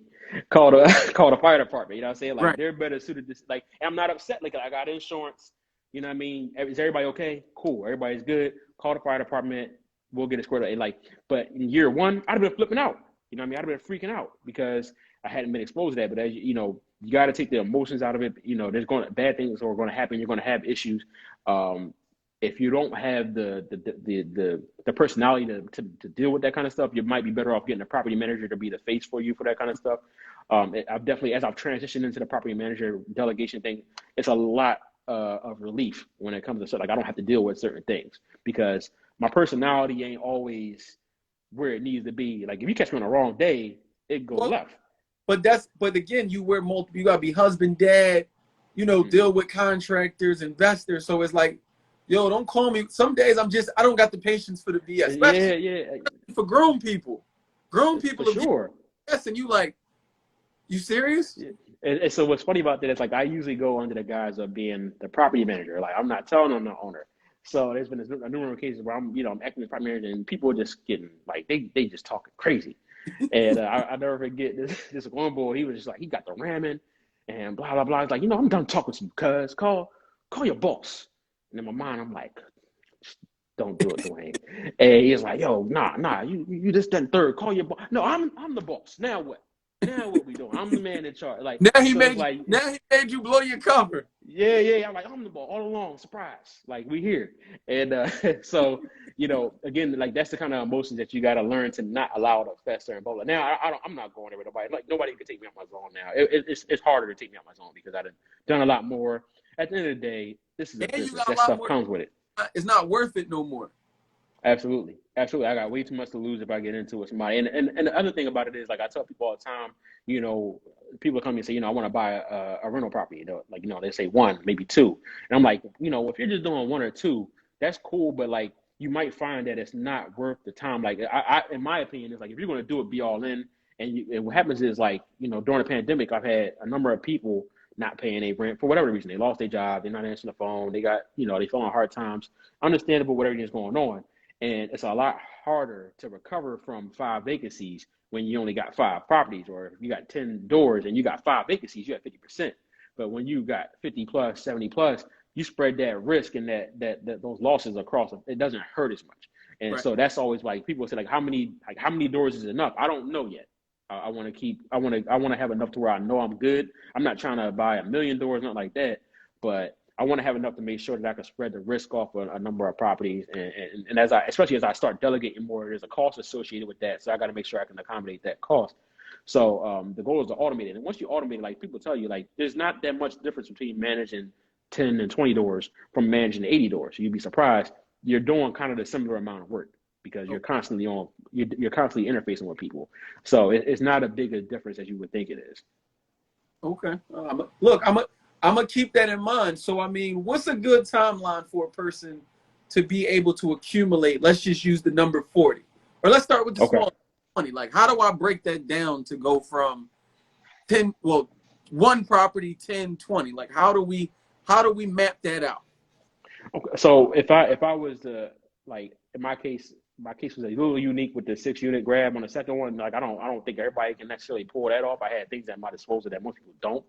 C: Call the call the fire department. You know what I'm saying? Like
A: right?
C: they're better suited. Like I'm not upset. Like I got insurance. You know what I mean? Is everybody okay? Cool. Everybody's good. Call the fire department. We'll get it squared away. Like, but in year one, I'd have been flipping out. You know what I mean? I'd have been freaking out because I hadn't been exposed to that. But as you got to take the emotions out of it. There's bad things are going to happen. You're going to have issues. If you don't have the personality to deal with that kind of stuff, you might be better off getting a property manager to be the face for you for that kind of stuff. I've definitely, as I've transitioned into the property manager delegation thing, it's a lot of relief when it comes to stuff. Like I don't have to deal with certain things because my personality ain't always where it needs to be. Like if you catch me on the wrong day, it go
A: Well,
C: left.
A: but again, you wear multiple. You gotta be husband, dad.
C: Mm-hmm.
A: Deal with contractors, investors. So it's like, yo, don't call me. Some days I don't got the patience for the BS,
C: Yeah,
A: especially
C: yeah,
A: for grown people. Grown
C: for
A: people are
C: sure.
A: BS, and you like, you serious?
C: Yeah. And so what's funny about that is like I usually go under the guise of being the property manager. Like I'm not telling them the owner. So there's been a number of cases where I'm acting as property manager and people are just getting like they just talking crazy. And I never forget this one boy. He was just like he got the ramming and blah blah blah. He's like I'm done talking to you, cuz call your boss. And in my mind I'm like, don't do it, Dwayne. And he's like, yo, nah, you just done third. Call your boss. No, I'm the boss. Now what? Now what we doing? I'm the man in charge. Like,
A: Now he
C: so it's
A: made you.
C: like,
A: Now he made you blow your cover.
C: yeah. I'm like, I'm the boss all along. Surprise. Like we here. And so, again, like that's the kind of emotions that you got to learn to not allow to fester and bubble. Now, I'm not going there with nobody. Like nobody can take me out my zone now. It's harder to take me out my zone because I've done a lot more. At the end of the day, this is a
A: And you
C: business.
A: got a
C: That
A: lot
C: stuff
A: more.
C: comes with it.
A: It's not worth it no more.
C: Absolutely. I got way too much to lose if I get into it with somebody. And the other thing about it is, like I tell people all the time, people come and say, I want to buy a rental property. They say one, maybe two. And I'm like, if you're just doing one or two, that's cool. But like, you might find that it's not worth the time. Like in my opinion, it's like if you're going to do it, be all in. And what happens is, like, during the pandemic, I've had a number of people not paying their rent for whatever reason. They lost their job, they're not answering the phone, they got, they feel on hard times. Understandable what everything's going on. And it's a lot harder to recover from 5 vacancies when you only got 5 properties, or if you got 10 doors and you got 5 vacancies, you have 50%. But when you got 50 plus, 70 plus, you spread that risk and that those losses across, it doesn't hurt as much. And
A: Right.
C: so that's always, like, people say, like, how many doors is enough? I don't know yet. I want to have enough to where I know I'm good. I'm not trying to buy 1 million doors, nothing like that, but I want to have enough to make sure that I can spread the risk off a number of properties. And especially as I start delegating more, there's a cost associated with that. So I got to make sure I can accommodate that cost. So the goal is to automate it. And once you automate it, like, people tell you, like, there's not that much difference between managing 10 and 20 doors from managing 80 doors. So you'd be surprised. You're doing kind of the similar amount of work, because you're constantly interfacing with people. So it's not a big a difference as you would think it is.
A: Okay. Look, I'm gonna keep that in mind. So, I mean, what's a good timeline for a person to be able to accumulate? Let's just use the number 40, or let's start with the small 20. Like, how do I break that down to go from 10? Well, 1 property, 10, 20. Like, how do we map that out?
C: Okay. So if I was to, like, in my case was a little unique with the 6-unit grab on the second one. Like, I don't think everybody can necessarily pull that off. I had things at my disposal that most people don't.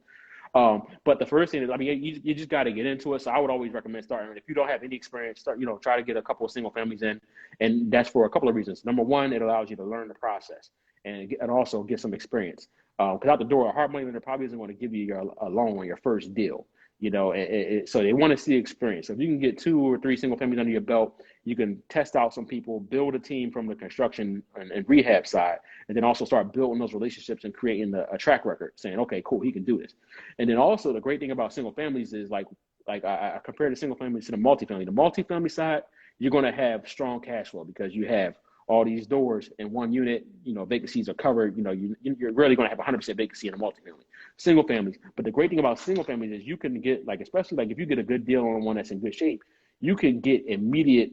C: But the first thing is, I mean, you just got to get into it. So I would always recommend starting. If you don't have any experience, try to get a couple of single families in, and that's for a couple of reasons. Number one, it allows you to learn the process and also get some experience. Because out the door, a hard money lender probably isn't going to give you a loan on your first deal. So they want to see experience. So if you can get 2 or 3 single families under your belt, you can test out some people, build a team from the construction and rehab side, and then also start building those relationships and creating a track record, saying, okay, cool, he can do this. And then also the great thing about single families is, like I compare the single families to the multifamily. The multifamily side, you're going to have strong cash flow because you have all these doors in 1 unit, vacancies are covered. You're really going to have 100% vacancy in a multifamily. Single families. But the great thing about single families is you can get, like, especially like if you get a good deal on one that's in good shape, you can get immediate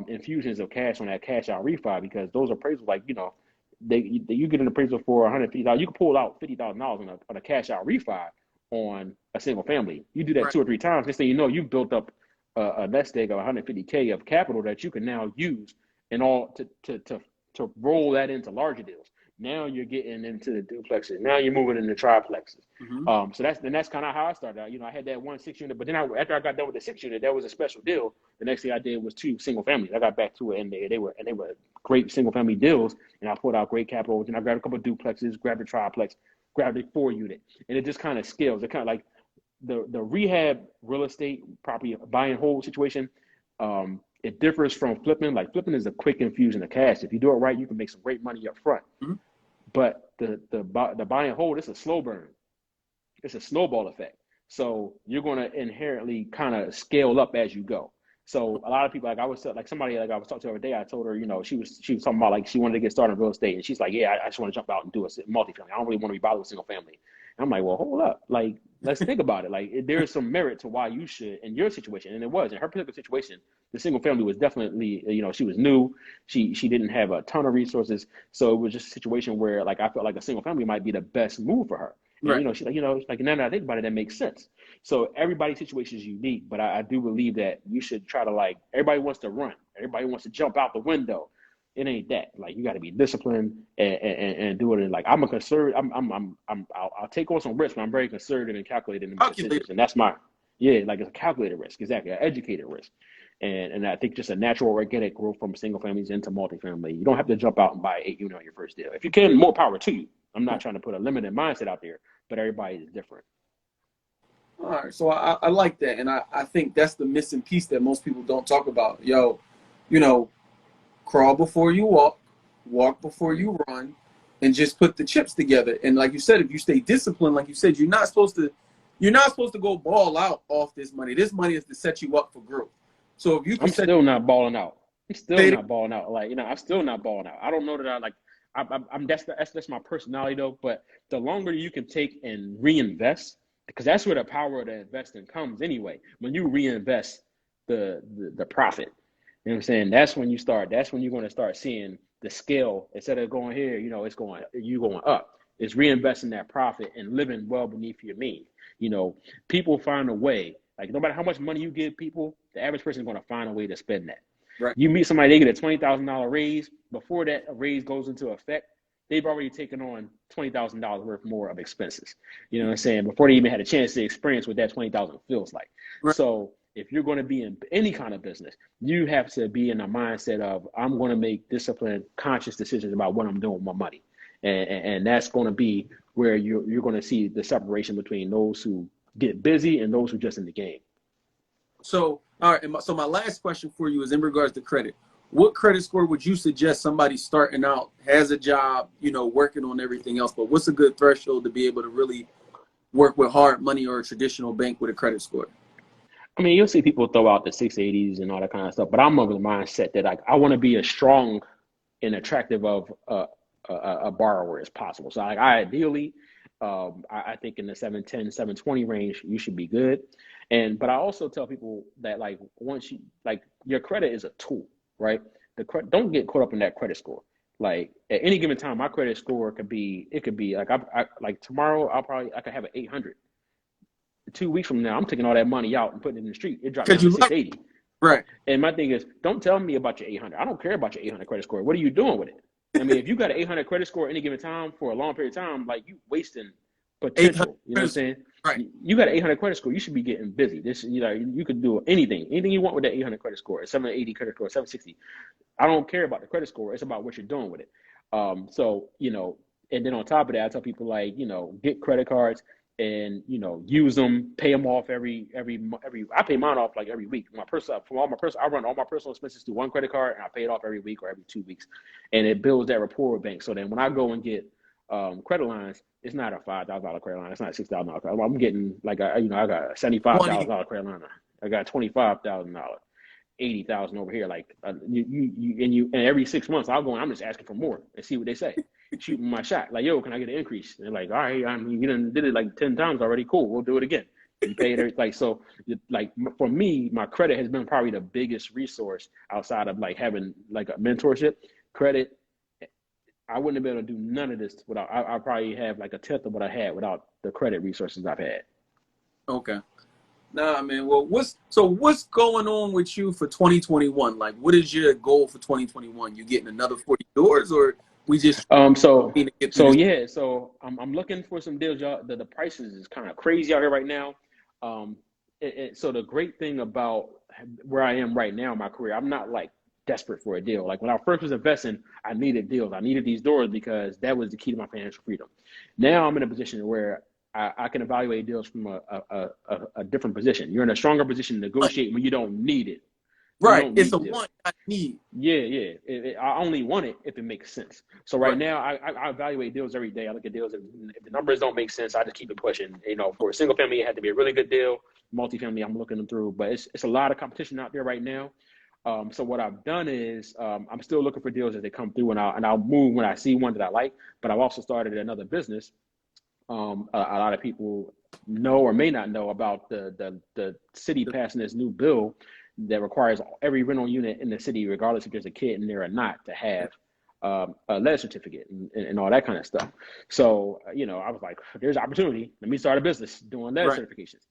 C: infusions of cash on that cash out refi, because those appraisals, like, you get an appraisal for $150,000, you can pull out $50,000 on a cash out refi on a single family. You do that 2 or 3 times, next thing you know, you've built up a nest egg of $150K of capital that you can now use and all to roll that into larger deals. Now you're getting into the duplexes. Now you're moving into triplexes. Mm-hmm. So that's kind of how I started out. I had that 1 6-unit, but then after I got done with the 6-unit, that was a special deal. The next thing I did was 2 single families. I got back to it, and they were great single family deals. And I pulled out great capital. And I grabbed a couple of duplexes, grabbed a triplex, grabbed a 4-unit, and it just kind of scales. It kind of like the rehab real estate property buy and hold situation. It differs from flipping. Like, flipping is a quick infusion of cash. If you do it right, you can make some great money up front. Mm-hmm. But the buy and hold, it's a slow burn. It's a snowball effect. So you're going to inherently kind of scale up as you go. So a lot of people, like I was somebody like I was talking to the other day, I told her, she was talking about, like, she wanted to get started in real estate, and she's like, yeah, I just want to jump out and do a multifamily. I don't really want to be bothered with single family. And I'm like, well, hold up. Like, let's think about it. Like, there's some merit to why you should in your situation. And it was in her particular situation. The single family was definitely, she was new. She didn't have a ton of resources. So it was just a situation where, like, I felt like a single family might be the best move for her. Right. And, she's like, now that I think about it, that makes sense. So everybody's situation is unique, but I do believe that you should try to, like, everybody wants to run. Everybody wants to jump out the window. It ain't that. Like, you got to be disciplined and do it. And, like, I'm a conservative. I'll take on some risk, but I'm very conservative and calculated in my decisions. And that's like, it's a calculated risk, exactly, an educated risk. And I think just a natural organic growth from single families into multifamily. You don't have to jump out and buy 8-unit on your first deal. If you can, more power to you. I'm not trying to put a limited mindset out there, but everybody is different.
A: All right, so I like that, and I think that's the missing piece that most people don't talk about. Crawl before you walk before you run, and just put the chips together. And like you said, if you stay disciplined, like you said, you're not supposed to go ball out off this money. This money is to set you up for growth. So if you can,
C: I'm still not balling out. I'm still not balling out. Like, I'm still not balling out. I don't know that that's my personality though. But the longer you can take and reinvest, because that's where the power of the investing comes anyway. When you reinvest the profit, You know what I'm saying? That's when you start. That's when you're going to start seeing the scale. Instead of going here, you going up. It's reinvesting that profit and living well beneath your means. People find a way. Like no matter how much money you give people, the average person is going to find a way to spend that.
A: Right.
C: You meet somebody, they get a $20,000 raise. Before that raise goes into effect, they've already taken on $20,000 worth more of expenses. You know what I'm saying? Before they even had a chance to experience what that 20,000 feels like.
A: Right.
C: So if you're going to be in any kind of business, you have to be in a mindset of I'm going to make disciplined, conscious decisions about what I'm doing with my money, and that's going to be where you're going to see the separation between those who get busy and those who just in the game.
A: So, all right. So my last question for you is in regards to credit. What credit score would you suggest somebody starting out, has a job, working on everything else, but what's a good threshold to be able to really work with hard money or a traditional bank with a credit score?
C: I mean, you'll see people throw out the 680s and all that kind of stuff, but I'm of the mindset that I want to be as strong and attractive of a borrower as possible. So I ideally, I think in the 710, 720 range, you should be good. But I also tell people that once your credit is a tool, right? Don't get caught up in that credit score. Like at any given time, my credit score could be like tomorrow I could have an 800. 2 weeks from now, I'm taking all that money out and putting it in the street. It dropped down to 680.
A: Right.
C: And my thing is, don't tell me about your 800. I don't care about your 800 credit score. What are you doing with it? I mean, if you got an 800 credit score at any given time for a long period of time, you wasting potential. You know what I'm saying?
A: Right.
C: You got an 800 credit score. You should be getting busy. You could do anything you want with that 800 credit score, a 780 credit score, 760. I don't care about the credit score. It's about what you're doing with it. And then on top of that, I tell people get credit cards and use them, pay them off every. I pay mine off every week. I run all my personal expenses through one credit card, and I pay it off every week or every 2 weeks, and it builds that rapport with banks. So then when I go and get credit lines, it's not a $5,000 credit line. It's not a $6,000 credit line. I'm getting I got a $75,000 credit line. I got $25,000. 80,000 over here. And every 6 months I'm just asking for more and see what they say. Shooting my shot. Yo, can I get an increase? And they're like, all right, you done did it 10 times already. Cool. We'll do it again. You pay it so for me, my credit has been probably the biggest resource outside of having a mentorship. Credit, I wouldn't have been able to do none of this without, I probably have a tenth of what I had without the credit resources I've had.
A: Okay. Nah, man. Well, what's going on with you for 2021? What is your goal for 2021? You getting another 40 doors, or we just
C: so I'm looking for some deals, y'all. The prices is kind of crazy out here right now. So the great thing about where I am right now in my career, I'm not desperate for a deal. When I first was investing, I needed deals. I needed these doors because that was the key to my financial freedom. Now I'm in a position where I can evaluate deals from a different position. You're in a stronger position to negotiate when you don't need it.
A: Right. It's a want, not need.
C: Yeah. I only want it if it makes sense. So right now, I evaluate deals every day. I look at deals. If the numbers don't make sense, I just keep it pushing. For a single family, it had to be a really good deal. Multifamily, I'm looking them through. But it's a lot of competition out there right now. So what I've done is I'm still looking for deals as they come through, and I'll move when I see one that I like. But I've also started another business. A lot of people know or may not know about the city passing this new bill that requires every rental unit in the city, regardless if there's a kid in there or not, to have a lead certificate and all that kind of stuff. So, I was like, there's opportunity. Let me start a business doing lead certifications.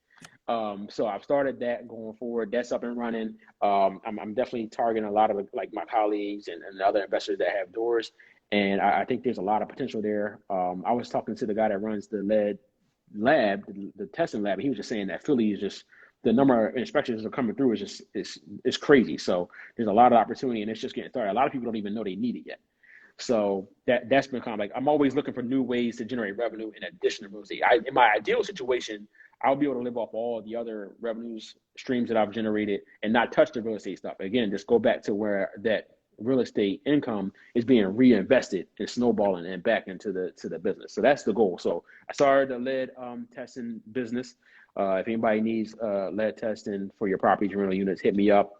C: So I've started that going forward. That's up and running. I'm definitely targeting a lot of my colleagues and other investors that have doors. And I think there's a lot of potential there. I was talking to the guy that runs the lead lab, the testing lab. And he was just saying that Philly is just, the number of inspections that are coming through is crazy. So there's a lot of opportunity, and it's just getting started. A lot of people don't even know they need it yet. So that's been kind of I'm always looking for new ways to generate revenue in addition to real estate. In my ideal situation, I'll be able to live off all the other revenues streams that I've generated and not touch the real estate stuff. Again, just go back to where that real estate income is being reinvested and snowballing and back into the business. So that's the goal. So I started the lead testing business. If anybody needs lead testing for your property rental units, hit me up,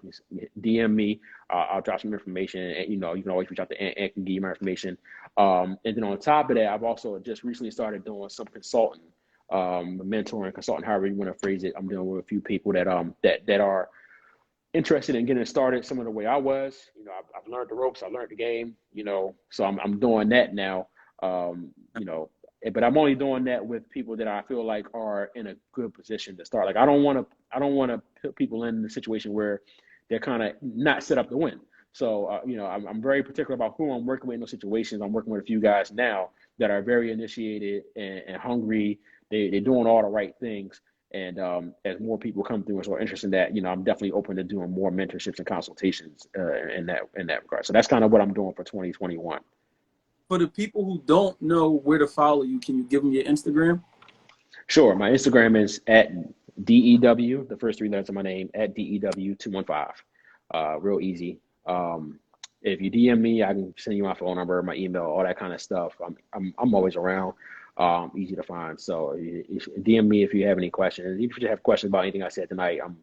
C: DM me. I'll drop some information, and you can always reach out to Ant and give you my information. And then on top of that, I've also just recently started doing some consulting, mentoring, consulting, however you want to phrase it. I'm dealing with a few people that are interested in getting started some of the way I was. I've learned the ropes, I've learned the game, so I'm doing that now. You know, but I'm only doing that with people that I feel like are in a good position to start. Like I don't want to put people in the situation where they're kind of not set up to win. So I'm very particular about who I'm working with in those situations. I'm working with a few guys now that are very initiated and hungry. They're doing all the right things. And as more people come through and so interested in that, I'm definitely open to doing more mentorships and consultations in that regard. So that's kind of what I'm doing for 2021.
A: For the people who don't know where to follow you, can you give them your Instagram?
C: Sure. My Instagram is at DEW, the first three letters of my name, at DEW215. Real easy. If you DM me, I can send you my phone number, my email, all that kind of stuff. I'm always around. Easy to find. So DM me if you have any questions. Even if you have questions about anything I said tonight, I'm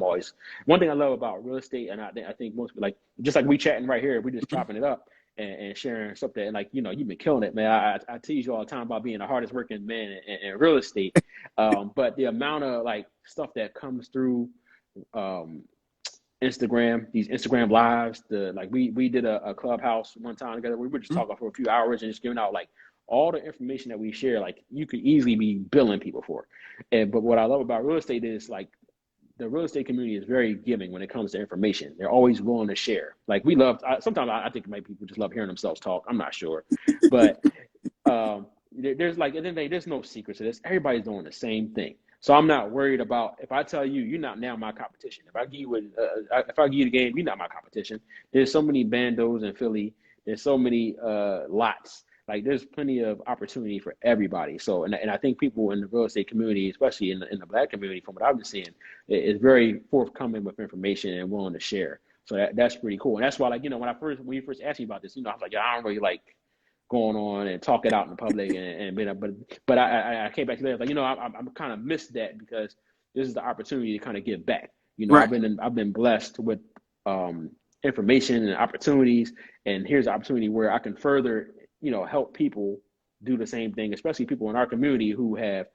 C: always, one thing I love about real estate, and I think most people, like, just like we chatting right here, we just chopping it up and sharing stuff that, like, you've been killing it, man. I tease you all the time about being the hardest working man in real estate. But the amount of like stuff that comes through Instagram, these Instagram lives, we did a clubhouse one time together. We were just talking for a few hours and just giving out like all the information that we share. Like, you could easily be billing people for. But what I love about real estate is, like, the real estate community is very giving when it comes to information. They're always willing to share. Like, sometimes I think maybe people just love hearing themselves talk. I'm not sure, but there's like, and then there's no secret to this. Everybody's doing the same thing. So I'm not worried about, if I tell you, you're not now my competition. If I give you the game, you're not my competition. There's so many bandos in Philly. There's so many lots. Like, there's plenty of opportunity for everybody. So, and I think people in the real estate community, especially in the Black community, from what I've been seeing, is very forthcoming with information and willing to share. So that's pretty cool. And that's why, like, when you first asked me about this, I was like, yeah, I don't really like going on and talk it out in the public but I came back to that, like, I'm kind of missed that, because this is the opportunity to kind of give back.
A: Right.
C: I've been blessed with information and opportunities, and here's an opportunity where I can further help people do the same thing, especially people in our community who have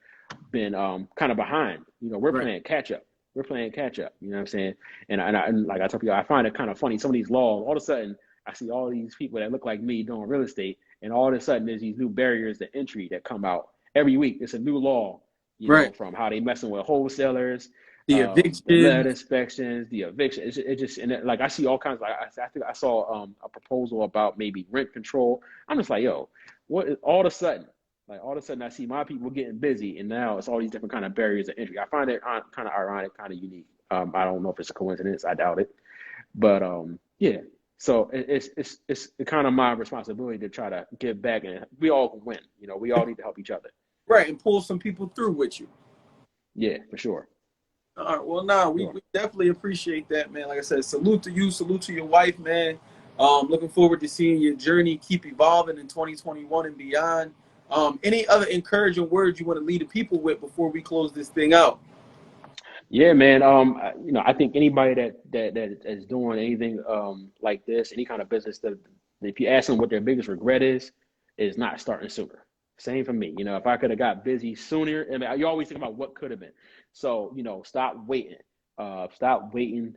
C: been kind of behind. We're
A: Right.
C: playing catch up. We're playing catch up. You know what I'm saying? And like I told you, I find it kind of funny. Some of these laws, all of a sudden, I see all these people that look like me doing real estate, and all of a sudden there's these new barriers to entry that come out every week. It's a new law,
A: Right.
C: from how they messing with wholesalers,
A: The
C: the
A: eviction.
C: lead inspections, the eviction. Like, I see all kinds. Like, I think I saw a proposal about maybe rent control. I'm just like, yo, what is all of a sudden? Like, all of a sudden I see my people getting busy, and now it's all these different kind of barriers of entry. I find it kind of ironic, kind of unique. I don't know if it's a coincidence. I doubt it. But yeah. So it's kind of my responsibility to try to give back, and we all can win. We all need to help each other.
A: Right, and pull some people through with you.
C: Yeah, for sure.
A: All right. Well, we definitely appreciate that, man. Like I said, salute to you, salute to your wife, man. Looking forward to seeing your journey keep evolving in 2021 and beyond. Any other encouraging words you want to lead the people with before we close this thing out?
C: Yeah, man. I think anybody that is doing anything like this, any kind of business, that if you ask them what their biggest regret is not starting sooner. Same for me. If I could have got busy sooner, I mean, you always think about what could have been. So, stop waiting. Stop waiting.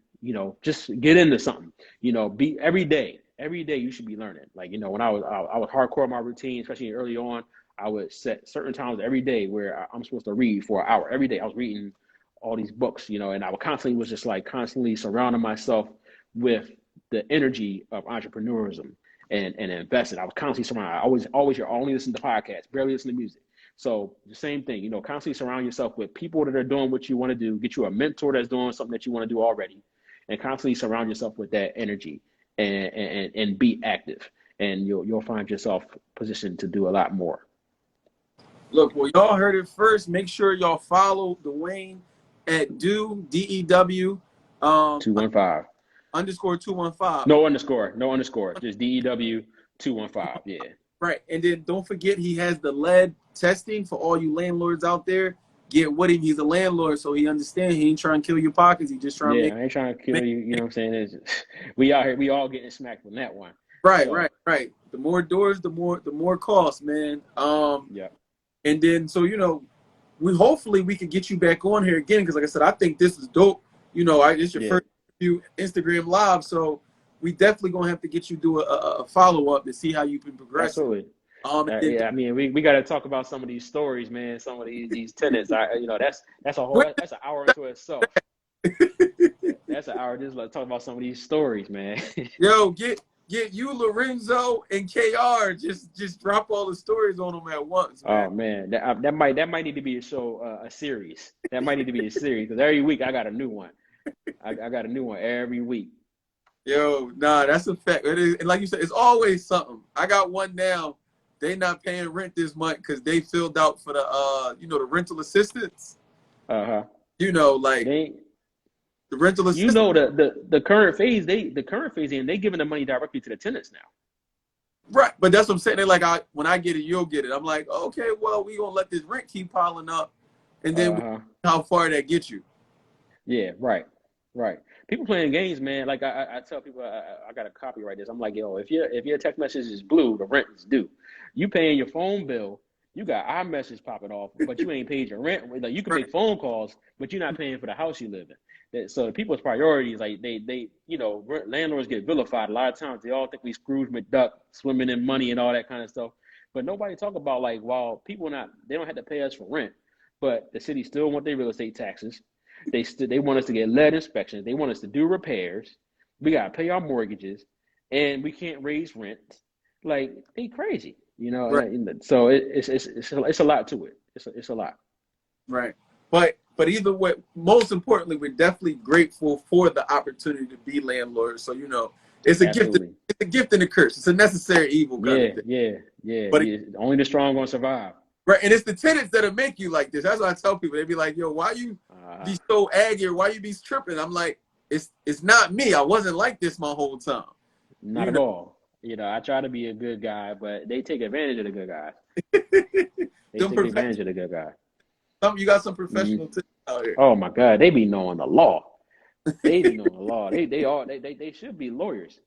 C: Just get into something. Be every day you should be learning. Like, when I was hardcore my routine, especially early on, I would set certain times every day where I'm supposed to read for an hour. Every day I was reading all these books, and I would constantly surrounding myself with the energy of entrepreneurism and investing. I was constantly surrounded. I always hear, only listen to podcasts, barely listen to music. So the same thing, constantly surround yourself with people that are doing what you want to do. Get you a mentor that's doing something that you want to do already, and constantly surround yourself with that energy and be active, and you'll find yourself positioned to do a lot more.
A: Look, well, y'all heard it first. Make sure y'all follow Dwayne at DEW
C: 215
A: _215.
C: No underscore. Just DEW 215. Yeah.
A: Right. And then don't forget, he has the lead testing for all you landlords out there. Get with him. He's a landlord, so he understands. He ain't trying to kill your pockets. He just trying to
C: I ain't trying to kill you. You know what I'm saying? We out here, we all getting smacked from that one.
A: Right. The more doors, the more cost, man.
C: Yeah.
A: And then, so, we hopefully we can get you back on here again, because like I said, I think this is dope. It's your first you Instagram live. So we definitely gonna have to get you do a follow up and see how you've been progressing.
C: Absolutely.
A: And then
C: Yeah, I mean, we got to talk about some of these stories, man. Some of these tenants. That's a whole that's an hour into itself. That's an hour just like talk about some of these stories, man.
A: yo, get you, Lorenzo, and KR. Just drop all the stories on them at once, man.
C: Oh man, that might need to be a show, a series. That might need to be a series because every week I got a new one. I got a new one every week.
A: Yo, nah, that's a fact. It is, and like you said, it's always something. I got one now. They not paying rent this month because they filled out for the the rental assistance. Like
C: They,
A: the rental assistance.
C: the current phase they giving the money directly to the tenants now.
A: Right, but that's what I'm saying. They're like, when I get it, you'll get it. I'm like, okay, well, we gonna let this rent keep piling up, and then how far that gets you.
C: Yeah, right. People playing games, man. Like I tell people, I got to copyright this. I'm like, yo, if your text message is blue, the rent is due. You paying your phone bill, you got iMessage popping off, but you ain't paid your rent. Like you can make phone calls, but you're not paying for the house you live in. So the people's priorities, like they landlords get vilified a lot of times. They all think we Scrooge McDuck, swimming in money and all that kind of stuff. But nobody talk about like, while people they don't have to pay us for rent, but the city still want their real estate taxes. They want us to get lead inspections. They want us to do repairs. We got to pay our mortgages, and we can't raise rent. Like, they crazy,
A: Right.
C: So it's a lot to it. It's a lot.
A: Right. But either way, most importantly, we're definitely grateful for the opportunity to be landlords. So it's a gift. It's a gift and a curse. It's a necessary evil.
C: Yeah.
A: But
C: only the strong gonna survive.
A: Right, and it's the tenants that'll make you like this. That's what I tell people. They be like, "Yo, why you be so aggy? Or why you be tripping?" I'm like, "It's not me. I wasn't like this my whole time."
C: Not at all. I try to be a good guy, but they take advantage of the good guys. They take advantage of the good guy.
A: You got some professional tenants out here.
C: Oh my God, they be knowing the law. They be knowing the law. They should be lawyers.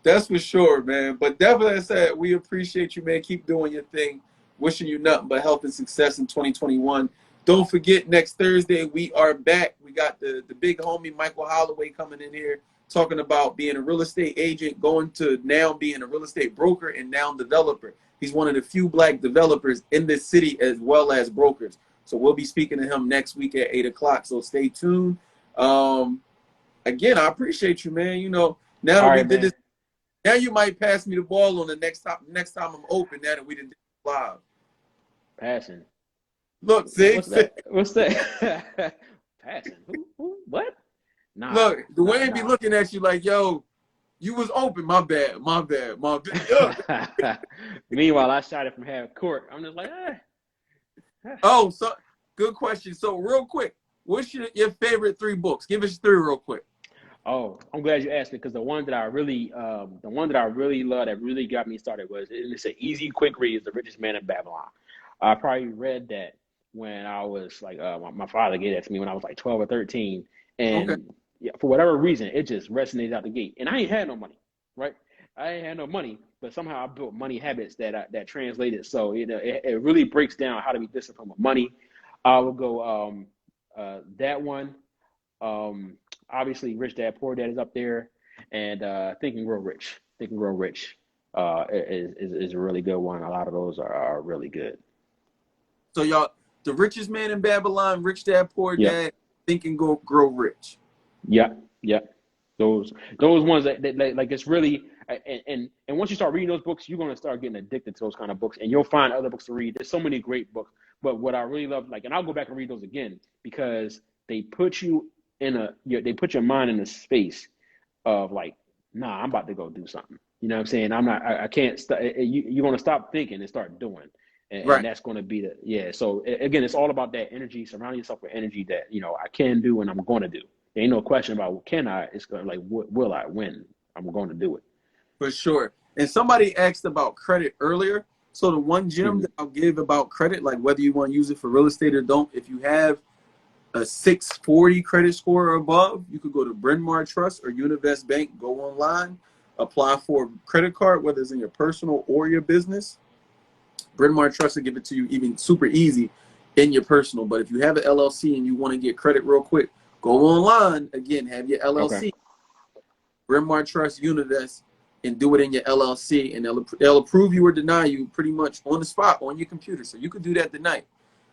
A: That's for sure, man. But definitely, I said, we appreciate you, man. Keep doing your thing. Wishing you nothing but health and success in 2021. Don't forget, next Thursday, we are back. We got the big homie, Michael Holloway, coming in here, talking about being a real estate agent, going to now being a real estate broker and now developer. He's one of the few black developers in this city as well as brokers. So we'll be speaking to him next week at 8 o'clock. So stay tuned. Again, I appreciate you, man. Now that we did this, now you might pass me the ball on the next time I'm open. Now that we didn't do it live.
C: Passing.
A: Look, see?
C: What's that? Passing. Who? What? Nah.
A: Look, Dwayne be looking at you like, yo, you was open. My bad.
C: Meanwhile, I shot it from half court. I'm just like,
A: Oh, so good question. So real quick, what's your favorite 3 books? Give us 3 real quick.
C: Oh, I'm glad you asked me, because the one that I really love, that really got me started it's an easy, quick read, is The Richest Man in Babylon. I probably read that when I was like, my father gave that to me when I was like 12 or 13. And for whatever reason, it just resonated out the gate. And I ain't had no money, right? I ain't had no money, but somehow I built money habits that translated. So, it really breaks down how to be disciplined with money. I would go that one. Obviously, Rich Dad Poor Dad is up there, and Think and Grow Rich. Think and Grow Rich is a really good one. A lot of those are really good.
A: So y'all, The Richest Man in Babylon, Rich Dad Poor Dad, Think and Grow Rich.
C: Yep. Those ones that like, it's really, and once you start reading those books, you're gonna start getting addicted to those kind of books, and you'll find other books to read. There's so many great books, but what I really love, and I'll go back and read those again, because they put you they put your mind in a space of like, nah, I'm about to go do something. You know what I'm saying? I can't stop. You're going to stop thinking and start doing. And that's going to be so again, it's all about that energy. Surround yourself with energy that, I can do and I'm going to do. There ain't no question about can I, it's going to like, what will I, when I'm going to do it. For
A: sure. And somebody asked about credit earlier. So the one gem that I'll give about credit, like whether you want to use it for real estate or don't, if you have a 640 credit score or above, you could go to Bryn Mawr Trust or Univest Bank, go online, apply for a credit card, whether it's in your personal or your business. Bryn Mawr Trust will give it to you even super easy in your personal. But if you have an LLC and you want to get credit real quick, Go online again, have your
C: Okay.
A: LLC, Bryn Mawr Trust Unidas, and do it in your LLC, and they'll approve you or deny you pretty much on the spot on your computer. So you could do that tonight.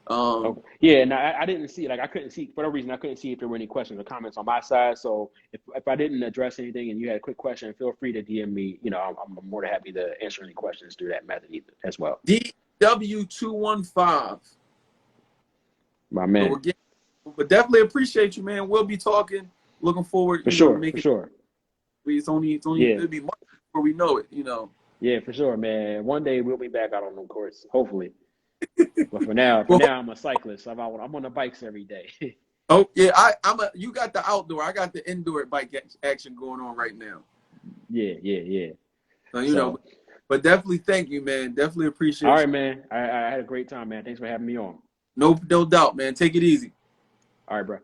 C: Okay. Yeah, and I didn't see, like, I couldn't see, for whatever reason, I couldn't see if there were any questions or comments on my side. So if I didn't address anything and you had a quick question, feel free to DM me. You know, I'm more than happy to answer any questions through that method as well.
A: DW215.
C: My
A: So
C: man.
A: again, but definitely appreciate you, man. We'll be talking. Looking forward,
C: For
A: you know,
C: sure,
A: making
C: for sure.
A: it's only
C: Yeah.
A: it'll be months before we know it, you know.
C: Yeah, for sure, man. One day we'll be back out on them courts, hopefully. But for now,
A: Well,
C: I'm a cyclist. I'm on the bikes every day.
A: oh yeah, you got the outdoor, I got the indoor bike action going on right now.
C: Yeah.
A: So, you know, but definitely thank you, man. Definitely appreciate
C: All
A: you.
C: right, man. I had a great time, man. Thanks for having me on.
A: No doubt, man. Take it easy.
C: All right, bro.